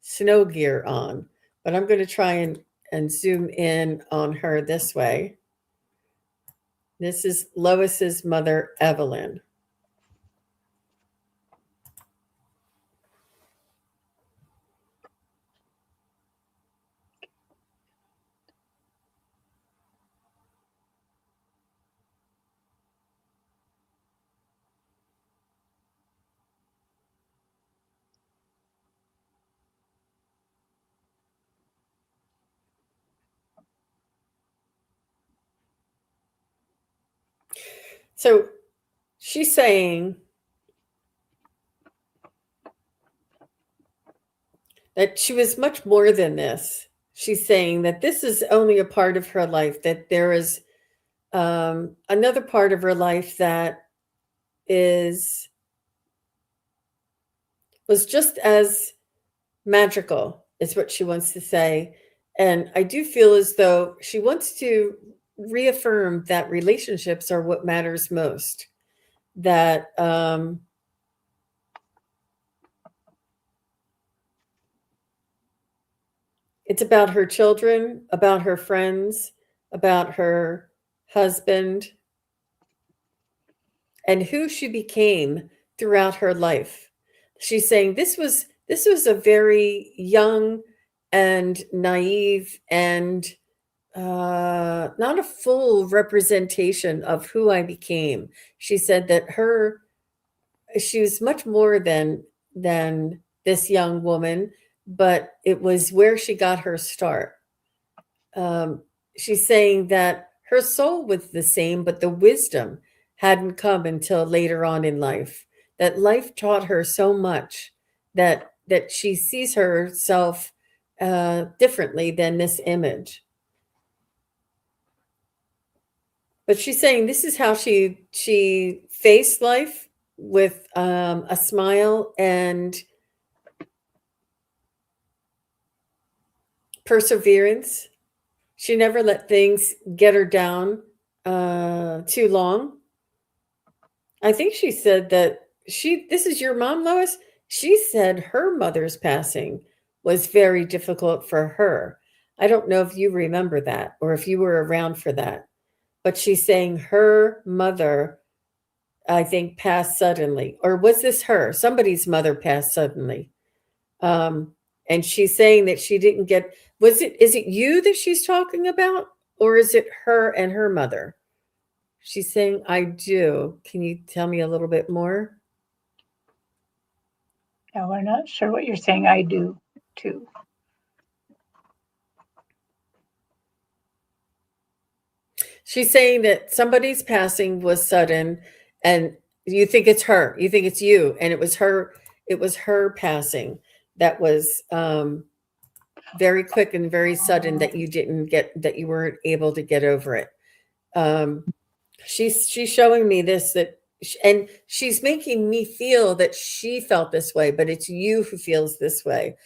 snow gear on. But I'm going to try and zoom in on her this way. This is Lois's mother, Evelyn. So she's saying that she was much more than this. She's saying that this is only a part of her life, that there is another part of her life that is was just as magical, is what she wants to say. And I do feel as though she wants to reaffirm that relationships are what matters most. That it's about her children, about her friends, about her husband, and who she became throughout her life. She's saying this was a very young and naive and not a full representation of who I became. She said that she was much more than this young woman, but it was where she got her start. Um, she's saying that her soul was the same, but the wisdom hadn't come until later on in life. That life taught her so much that she sees herself differently than this image. But she's saying this is how she faced life with a smile and perseverance. She never let things get her down too long. I think she said that this is your mom, Lois? She said her mother's passing was very difficult for her. I don't know if you remember that or if you were around for that, but she's saying her mother, I think, passed suddenly. Or was this her? Somebody's mother passed suddenly. Um, and she's saying that she didn't get, is it you that she's talking about? Or is it her and her mother? She's saying, I do. Can you tell me a little bit more? Yeah, we're not sure what you're saying. I do too. She's saying that somebody's passing was sudden and you think it's her. You think it's you. And it was her passing that was very quick and very sudden that you weren't able to get over it. She's showing me this and she's making me feel that she felt this way, but it's you who feels this way.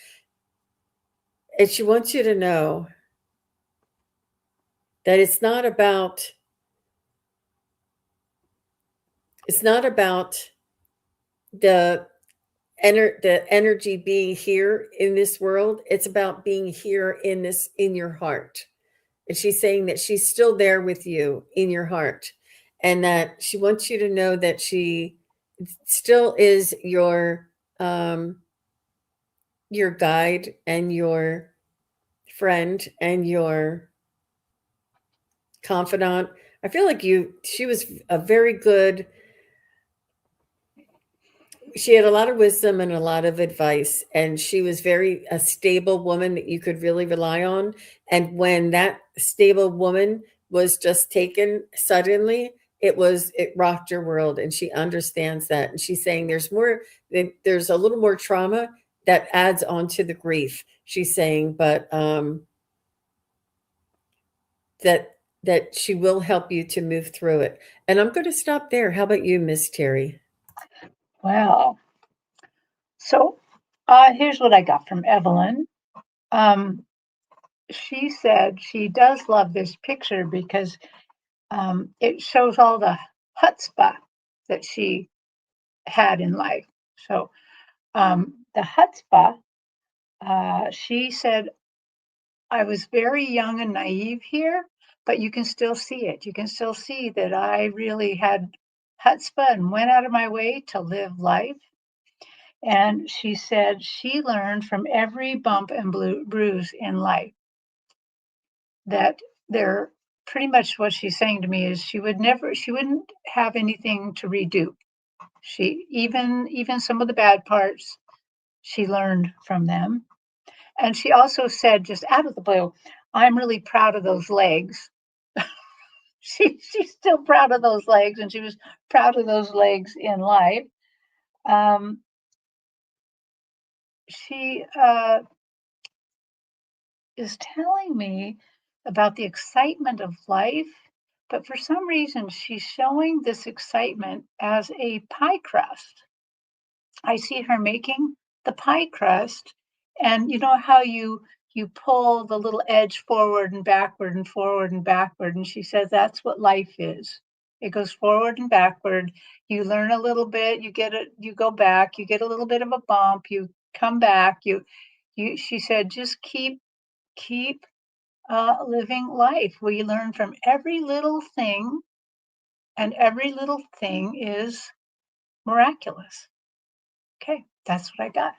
And she wants you to know that it's not about the the energy being here in this world. It's about being here in your heart. And she's saying that she's still there with you in your heart, and that she wants you to know that she still is your guide and your friend and your confidant. I feel like she was a very good, she had a lot of wisdom and a lot of advice, and she was a stable woman that you could really rely on. And when that stable woman was just taken suddenly, it rocked your world, and she understands that. And she's saying there's a little more trauma that adds on to the grief, she's saying, but that she will help you to move through it. And I'm going to stop there. How about you, Miss Terry? Wow. So here's what I got from Evelyn. She said she does love this picture because it shows all the chutzpah that she had in life. So the chutzpah, she said, I was very young and naive here, but you can still see it. You can still see that I really had chutzpah and went out of my way to live life. And she said she learned from every bump and bruise in life that they're pretty much what she's saying to me is she wouldn't have anything to redo. She even some of the bad parts, she learned from them. And she also said, just out of the blue, I'm really proud of those legs. She's still proud of those legs, and she was proud of those legs in life. Um, she is telling me about the excitement of life, but for some reason, she's showing this excitement as a pie crust. I see her making the pie crust, and you know how you pull the little edge forward and backward and forward and backward, and she says that's what life is. It goes forward and backward. You learn a little bit, you go back, you get a little bit of a bump, you come back, you she said just keep living life. We learn from every little thing, and every little thing is miraculous. Okay, that's what I got.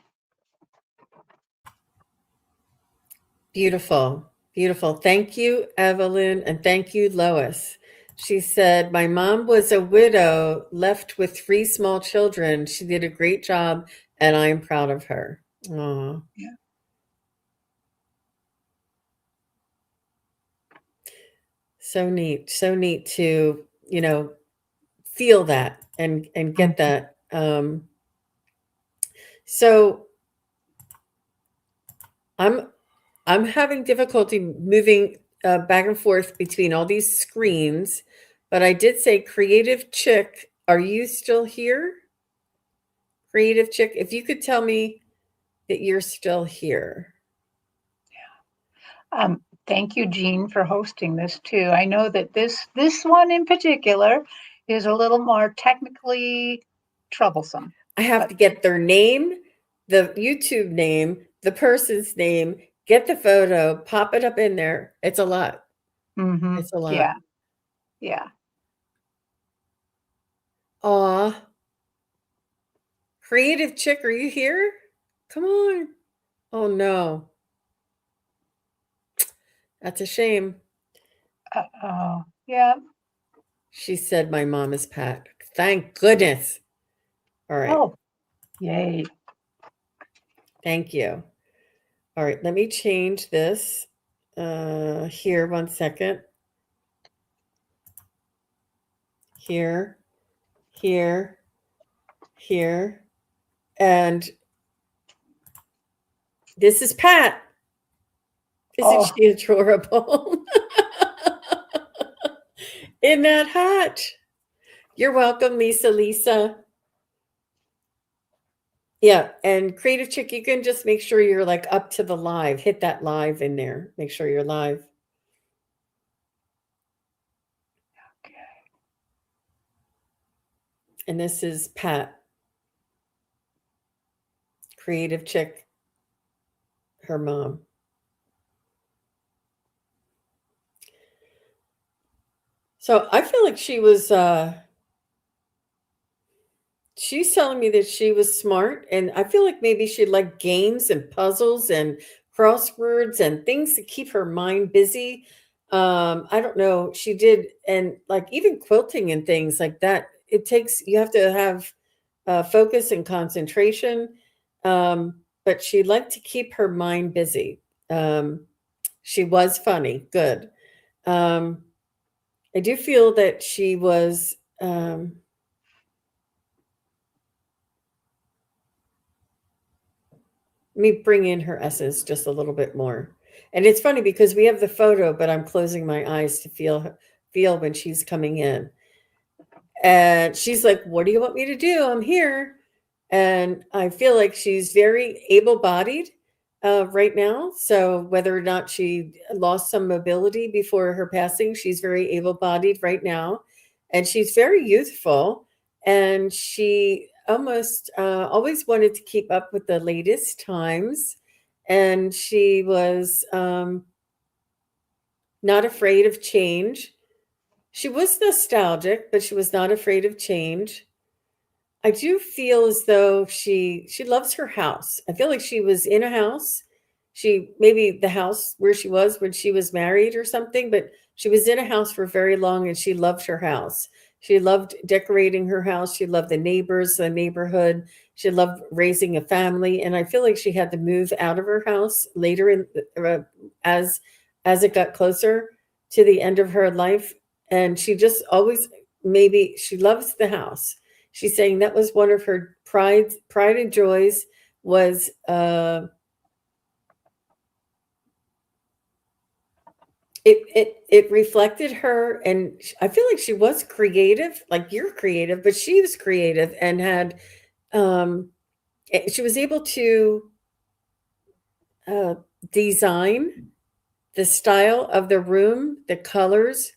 Beautiful. Beautiful. Thank you, Evelyn, and thank you, Lois. She said, my mom was a widow, left with 3 small children. She did a great job, and I am proud of her. Aw. Yeah. So neat. So neat to, feel that and get Mhm. that. So I'm I'm having difficulty moving back and forth between all these screens, but I did say Creative Chick. Are you still here? Creative Chick, if you could tell me that you're still here. Thank you, Jean, for hosting this too. I know that this one in particular is a little more technically troublesome, I have but to get their name, the YouTube name, the person's name, get the photo, pop it up in there. It's a lot. It's a lot. yeah, yeah. Aw, creative chick, are you here? Come on. Oh no, that's a shame. Oh, yeah. She said my mom is Pat. Thank goodness. All right. Oh, yay. Thank you. All right, let me change this. Here, 1 second. Here, here, here. And this is Pat. Isn't Oh, she adorable? In that hat. You're welcome, Lisa. Lisa. Yeah, and Creative Chick, you can just make sure you're like up to the live. Hit that live in there. Make sure you're live. And this is Pat, Creative Chick, her mom. So I feel like she's telling me that she was smart, and I feel like maybe she liked games and puzzles and crosswords and things to keep her mind busy. I don't know. She did, and like even quilting and things like that. It takes you have to have focus and concentration. But she liked to keep her mind busy. She was funny, good. Um, I do feel that she was. Let me bring in her essence just a little bit more. And it's funny because we have the photo, but I'm closing my eyes to feel when she's coming in. And she's like, "What do you want me to do? I'm here." And I feel like she's very able-bodied right now. So whether or not she lost some mobility before her passing, she's very able-bodied right now, and she's very youthful. And she almost always wanted to keep up with the latest times, and she was not afraid of change. She was nostalgic, but she was not afraid of change. I do feel as though she loves her house. I feel like she was in a house. She maybe the house where she was when she was married or something, but she was in a house for very long and she loved her house. She loved decorating her house. She loved the neighbors, the neighborhood. She loved raising a family, and I feel like she had to move out of her house later in as as it got closer to the end of her life, and she just always maybe she loves the house. She's saying that was one of her pride and joys was it reflected her, and I feel like she was creative, like you're creative, but she was creative and had um, she was able to uh, design the style of the room, the colors,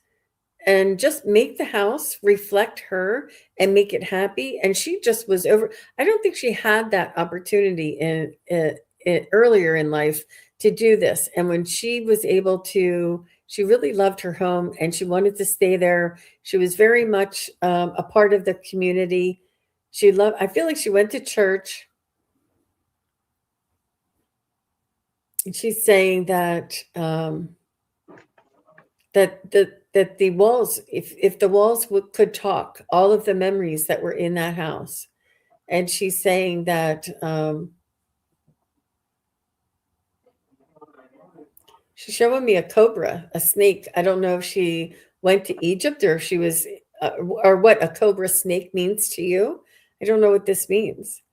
and just make the house reflect her and make it happy. And she just was over. I don't think she had that opportunity in earlier in life to do this. And when she was able to, she really loved her home and she wanted to stay there. She was very much a part of the community. She loved. I feel like she went to church. And she's saying that that the walls, if the walls could talk, all of the memories that were in that house. And she's saying that she's showing me a cobra, a snake. I don't know if she went to Egypt or if she was or what a cobra snake means to you. I don't know what this means.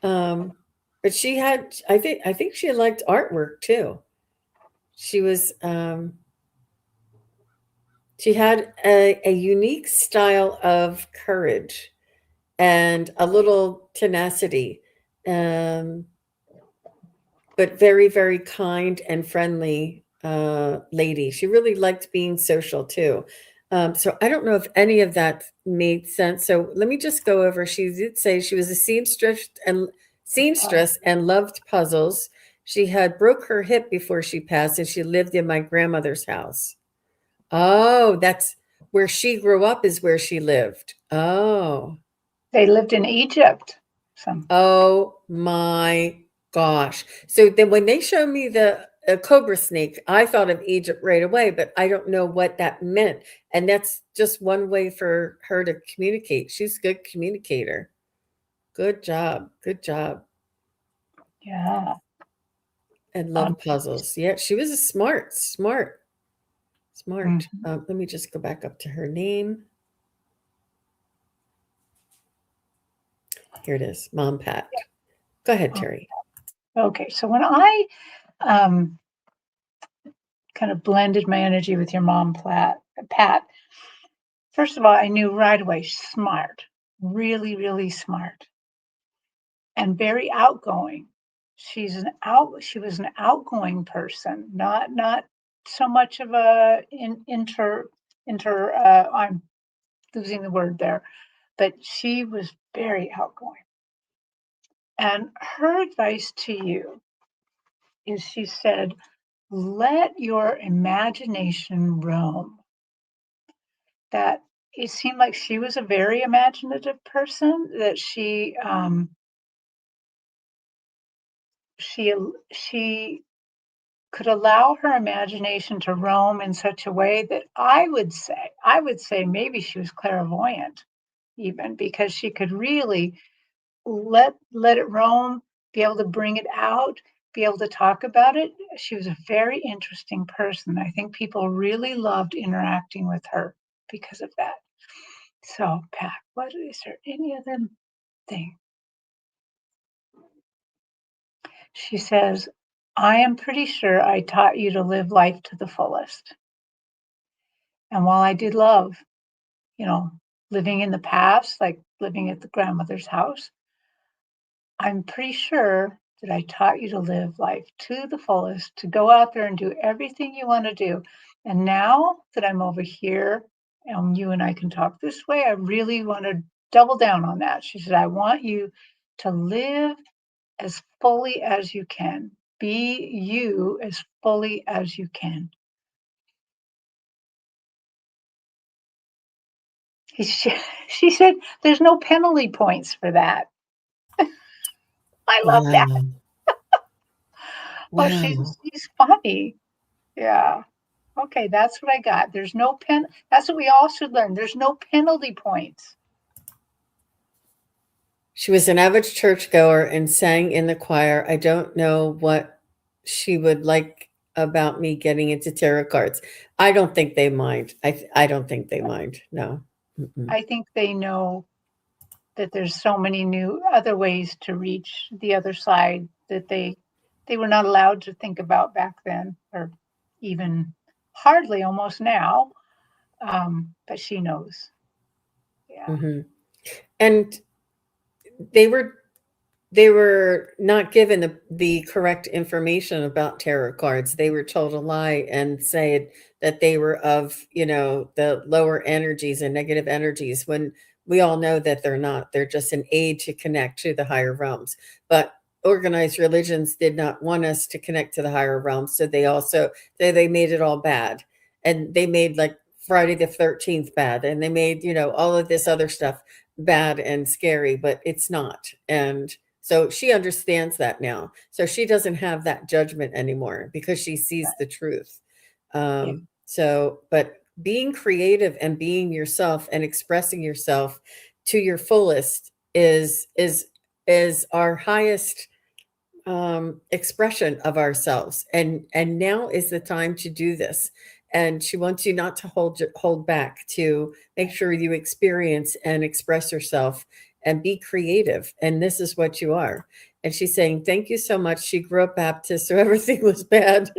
um but she had, I think she liked artwork too. She was she had a unique style of courage and a little tenacity, um, but very, very kind and friendly. lady. She really liked being social too. So I don't know if any of that made sense. So let me just go over. She did say she was a seamstress and loved puzzles. She had broke her hip before she passed, and she lived in my grandmother's house. Oh, that's where she grew up. Is where she lived. Oh. They lived in Egypt. Some Oh my gosh. So then when they showed me the cobra snake, I thought of Egypt right away, but I don't know what that meant. And that's just one way for her to communicate. She's a good communicator. Good job. Good job. yeah. And Um, love puzzles. Yeah, she was a smart. mhm. Let me just go back up to her name. Here it is, Mom Pat. Go ahead, Terry. Okay, so when I um, kind of blended my energy with your mom, Pat, first of all, I knew right away, smart, really, really smart, and very outgoing. She was an outgoing person, not so much of a I'm losing the word there, but she was very outgoing. And her advice to you is she said, let your imagination roam. That it seemed like she was a very imaginative person, that she she could allow her imagination to roam in such a way that I would say maybe she was clairvoyant even, because she could really let it roam, be able to bring it out, be able to talk about it. She was a very interesting person. I think people really loved interacting with her because of that. So, Pat, what is there any other thing? She says, I am pretty sure I taught you to live life to the fullest. And while I did love, you know, living in the past, like living at the grandmother's house, I'm pretty sure that I taught you to live life to the fullest, to go out there and do everything you want to do. And now that I'm over here and you and I can talk this way, I really want to double down on that. She said, I want you to live as fully as you can. Be you as fully as you can. She, she said, there's no penalty points for that. I love that. Wow. Oh, Wow. she's funny. Yeah. Okay, that's what I got. There's no that's what we all should learn. There's no penalty points. She was an average churchgoer and sang in the choir. I don't know what she would like about me getting into tarot cards. I don't think they mind. I don't think they mind. No. Mm-mm. I think they know that there's so many new other ways to reach the other side that they were not allowed to think about back then, or even hardly almost now. But she knows. Yeah. Hmm. And they were they were not given the correct information about tarot cards. They were told a lie and said that they were of, the lower energies and negative energies, when we all know that they're not. They're just an aid to connect to the higher realms. But organized religions did not want us to connect to the higher realms. So they made it all bad. And they made like Friday the 13th bad. And they made, all of this other stuff bad and scary, but it's not. And so she understands that now. So she doesn't have that judgment anymore because she sees the truth. Yeah. But being creative and being yourself and expressing yourself to your fullest is our highest expression of ourselves. And now is the time to do this. And she wants you not to hold back, to make sure you experience and express yourself and be creative. And this is what you are. And she's saying, thank you so much. She grew up Baptist, so everything was bad.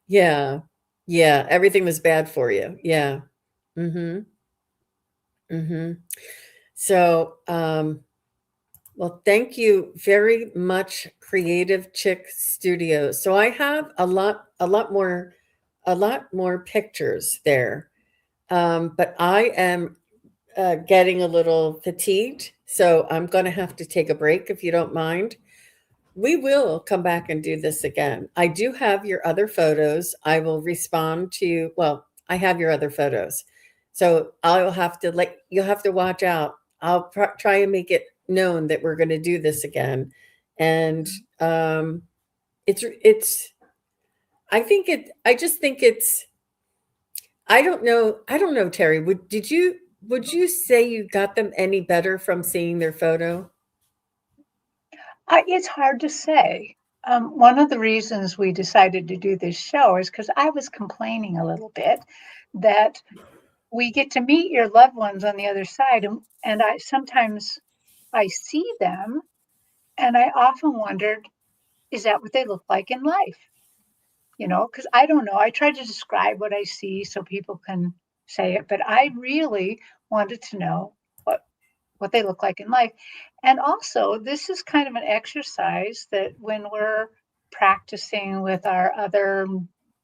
Yeah. Yeah. Everything was bad for you. Yeah. Mm-hmm. Mm-hmm. So, Well, thank you very much, Creative Chick Studios. So I have a lot more pictures there. But I am getting a little fatigued, so I'm going to have to take a break if you don't mind. We will come back and do this again. I do have your other photos. I will respond to, well, I have your other photos. So I'll have to like, you'll have to watch out. I'll try and make it known that we're going to do this again. And um, I think I just think I don't know, Terry. Would you say you got them any better from seeing their photo? It's hard to say. One of the reasons we decided to do this show is because I was complaining a little bit that we get to meet your loved ones on the other side, and I sometimes I see them, and I often wondered, is that what they look like in life? You know, because I don't know. I try to describe what I see so people can say it, but I really wanted to know what what they look like in life. And also, this is kind of an exercise that when we're practicing with our other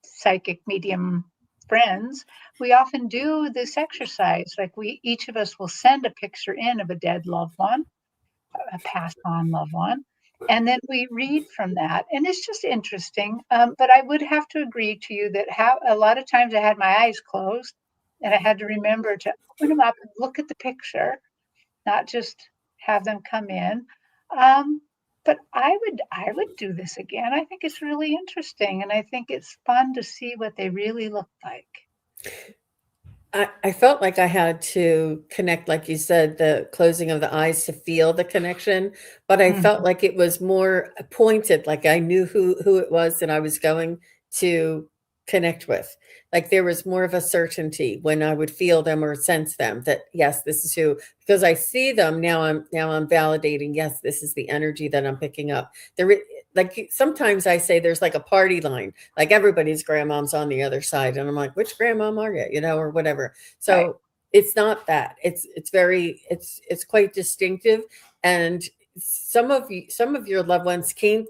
psychic medium friends, we often do this exercise. Like we each of us will send a picture in of a dead loved one, a passed on loved one. And then we read from that. And it's just interesting. But I would have to agree to you that how a lot of times I had my eyes closed and I had to remember to open them up and look at the picture, not just have them come in. Um, but I would do this again. I think it's really interesting, and I think it's fun to see what they really look like. I felt like I had to connect, like you said, the closing of the eyes to feel the connection, but I felt Mhm. like it was more pointed, like I knew who it was that I was going to connect with. Like there was more of a certainty when I would feel them or sense them that yes, this is who, because I see them now. I'm validating. Yes, this is the energy that I'm picking up. Like sometimes I say there's like a party line, like everybody's grandmom's on the other side, and I'm like, which grandmom are you, or whatever. Right. So it's not that. It's very it's quite distinctive, and some of your loved ones came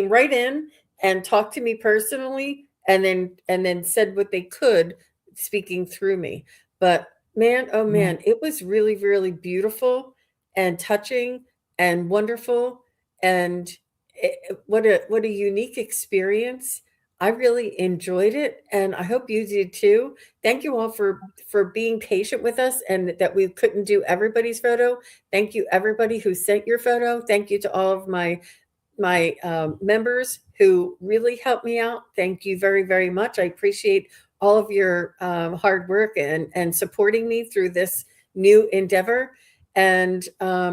right in and talked to me personally, and then said what they could, speaking through me. But man, oh Mhm. man, it was really really beautiful and touching and wonderful, and what a unique experience. I really enjoyed it, and I hope you did too. Thank you all for being patient with us, and that we couldn't do everybody's photo. Thank you everybody who sent your photo. Thank you to all of my members who really helped me out. Thank you very, very much. I appreciate all of your hard work and supporting me through this new endeavor. And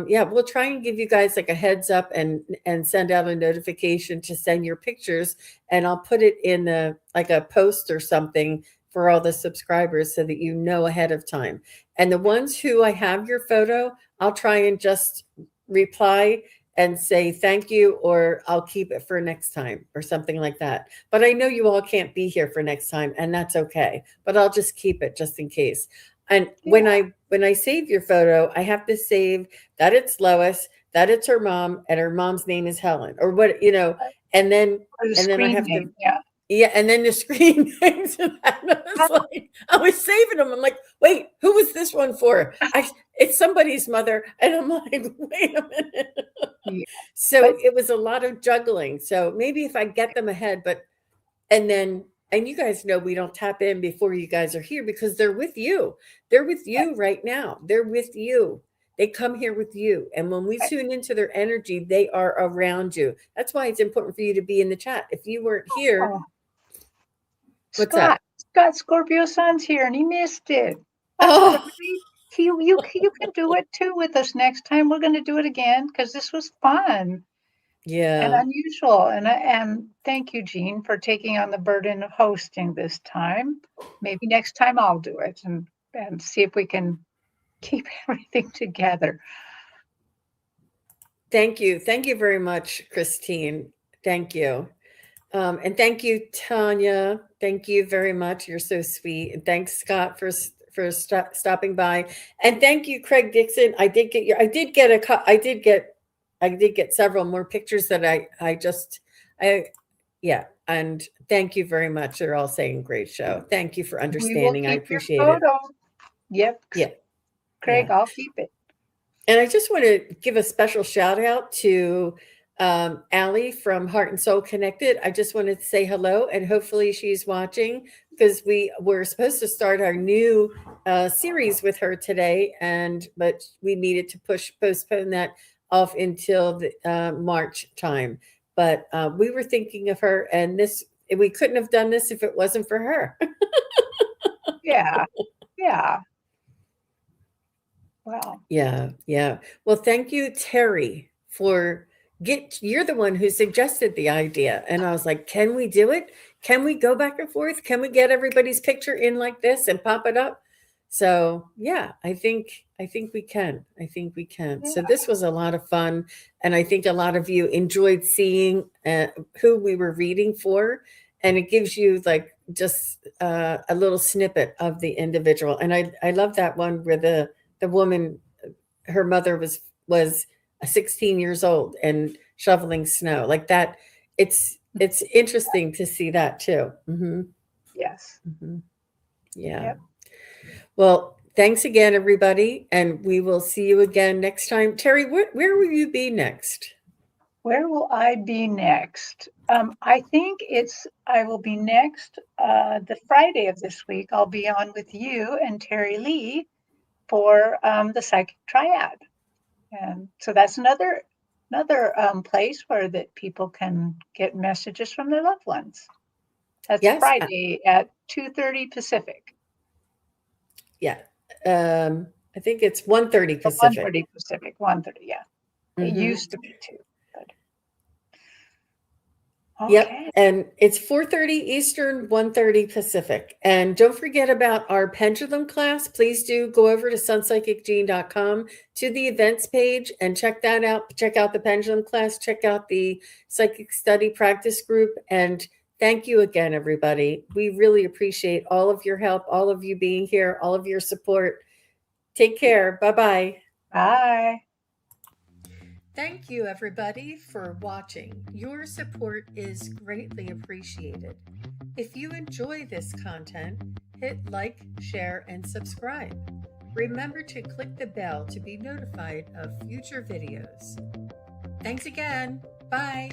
yeah, we'll try and give you guys like a heads up and send out a notification to send your pictures, and I'll put it in like a post or something for all the subscribers so that you know ahead of time. And the ones who I have your photo, I'll try and just reply and say thank you, or I'll keep it for next time or something like that. But I know you all can't be here for next time, and that's okay. But I'll just keep it just in case. And Yeah. when I save your photo, I have to save that it's Lois, that it's her mom, and her mom's name is Helen, or what, and then Or the and then I screen have to, name. Yeah. yeah, and then the screen names, and I was like, I was saving them. I'm like, wait, who was this one for? It's somebody's mother, and I'm like, wait a minute. Yeah. So But it was a lot of juggling. So maybe if I get them ahead, but and you guys know we don't tap in before you guys are here because they're with you. They're with right, you right now. They're with you. They come here with you. And when we right. tune into their energy, they are around you. That's why it's important for you to be in the chat. If you weren't here, Oh, what's that? Scott Scorpio Sun's here and he missed it. I'm Oh, sorry. You can do it too with us next time. We're going to do it again because this was fun and yeah. unusual. And thank you, Jean, for taking on the burden of hosting this time. Maybe next time I'll do it and see if we can keep everything together. Thank you. Thank you very much, Christine. Thank you. And thank you, Tanya. Thank you very much. You're so sweet. And thanks, Scott, for stopping by. And thank you, Craig Dixon. I did get I did get several more pictures that I yeah. And thank you very much. They're all saying great show. Thank you for We will understanding. I keep your appreciate it. photo. Yep, Yeah. Craig, Yeah. I'll keep it. And I just want to give a special shout out to Allie from Heart and Soul Connected. I just wanted to say hello, and hopefully she's watching, because we were supposed to start our new series with her today, but we needed to postpone that off until the March time. But we were thinking of her, and we couldn't have done this if it wasn't for her. Yeah, yeah. Wow. Yeah, yeah. Well, thank you, Terry, for you're the one who suggested the idea. And I was like, can we do it? Can we go back and forth? Can we get everybody's picture in like this and pop it up? So yeah, I think we can. I think we can. Yeah. So this was a lot of fun. And I think a lot of you enjoyed seeing who we were reading for. And it gives you like just a little snippet of the individual. And I love that one where the woman, her mother was 16 years old and shoveling snow like that. It's interesting to see that too. Yes. Yeah. Yep. Well, thanks again, everybody, and we will see you again next time. Terry, where will you be next? Where will I be next? I think I will be next the Friday of this week. I'll be on with you and Terry Lee for the Psychic Triad. And so that's another place where that people can get messages from their loved ones. That's Yes. Friday at 2:30 Pacific. Yeah. I think it's 1:30 Pacific. 1:30 Pacific, 1:30, yeah. It used to be 2. Okay. Yep. And it's 4:30 Eastern, 1:30 Pacific. And don't forget about our pendulum class. Please do go over to sunpsychicgene.com to the events page and check that out. Check out the pendulum class, check out the psychic study practice group. And thank you again, everybody. We really appreciate all of your help, all of you being here, all of your support. Take care. Bye-bye. Bye. Thank you, everybody, for watching. Your support is greatly appreciated. If you enjoy this content, hit like, share, and subscribe. Remember to click the bell to be notified of future videos. Thanks again. Bye.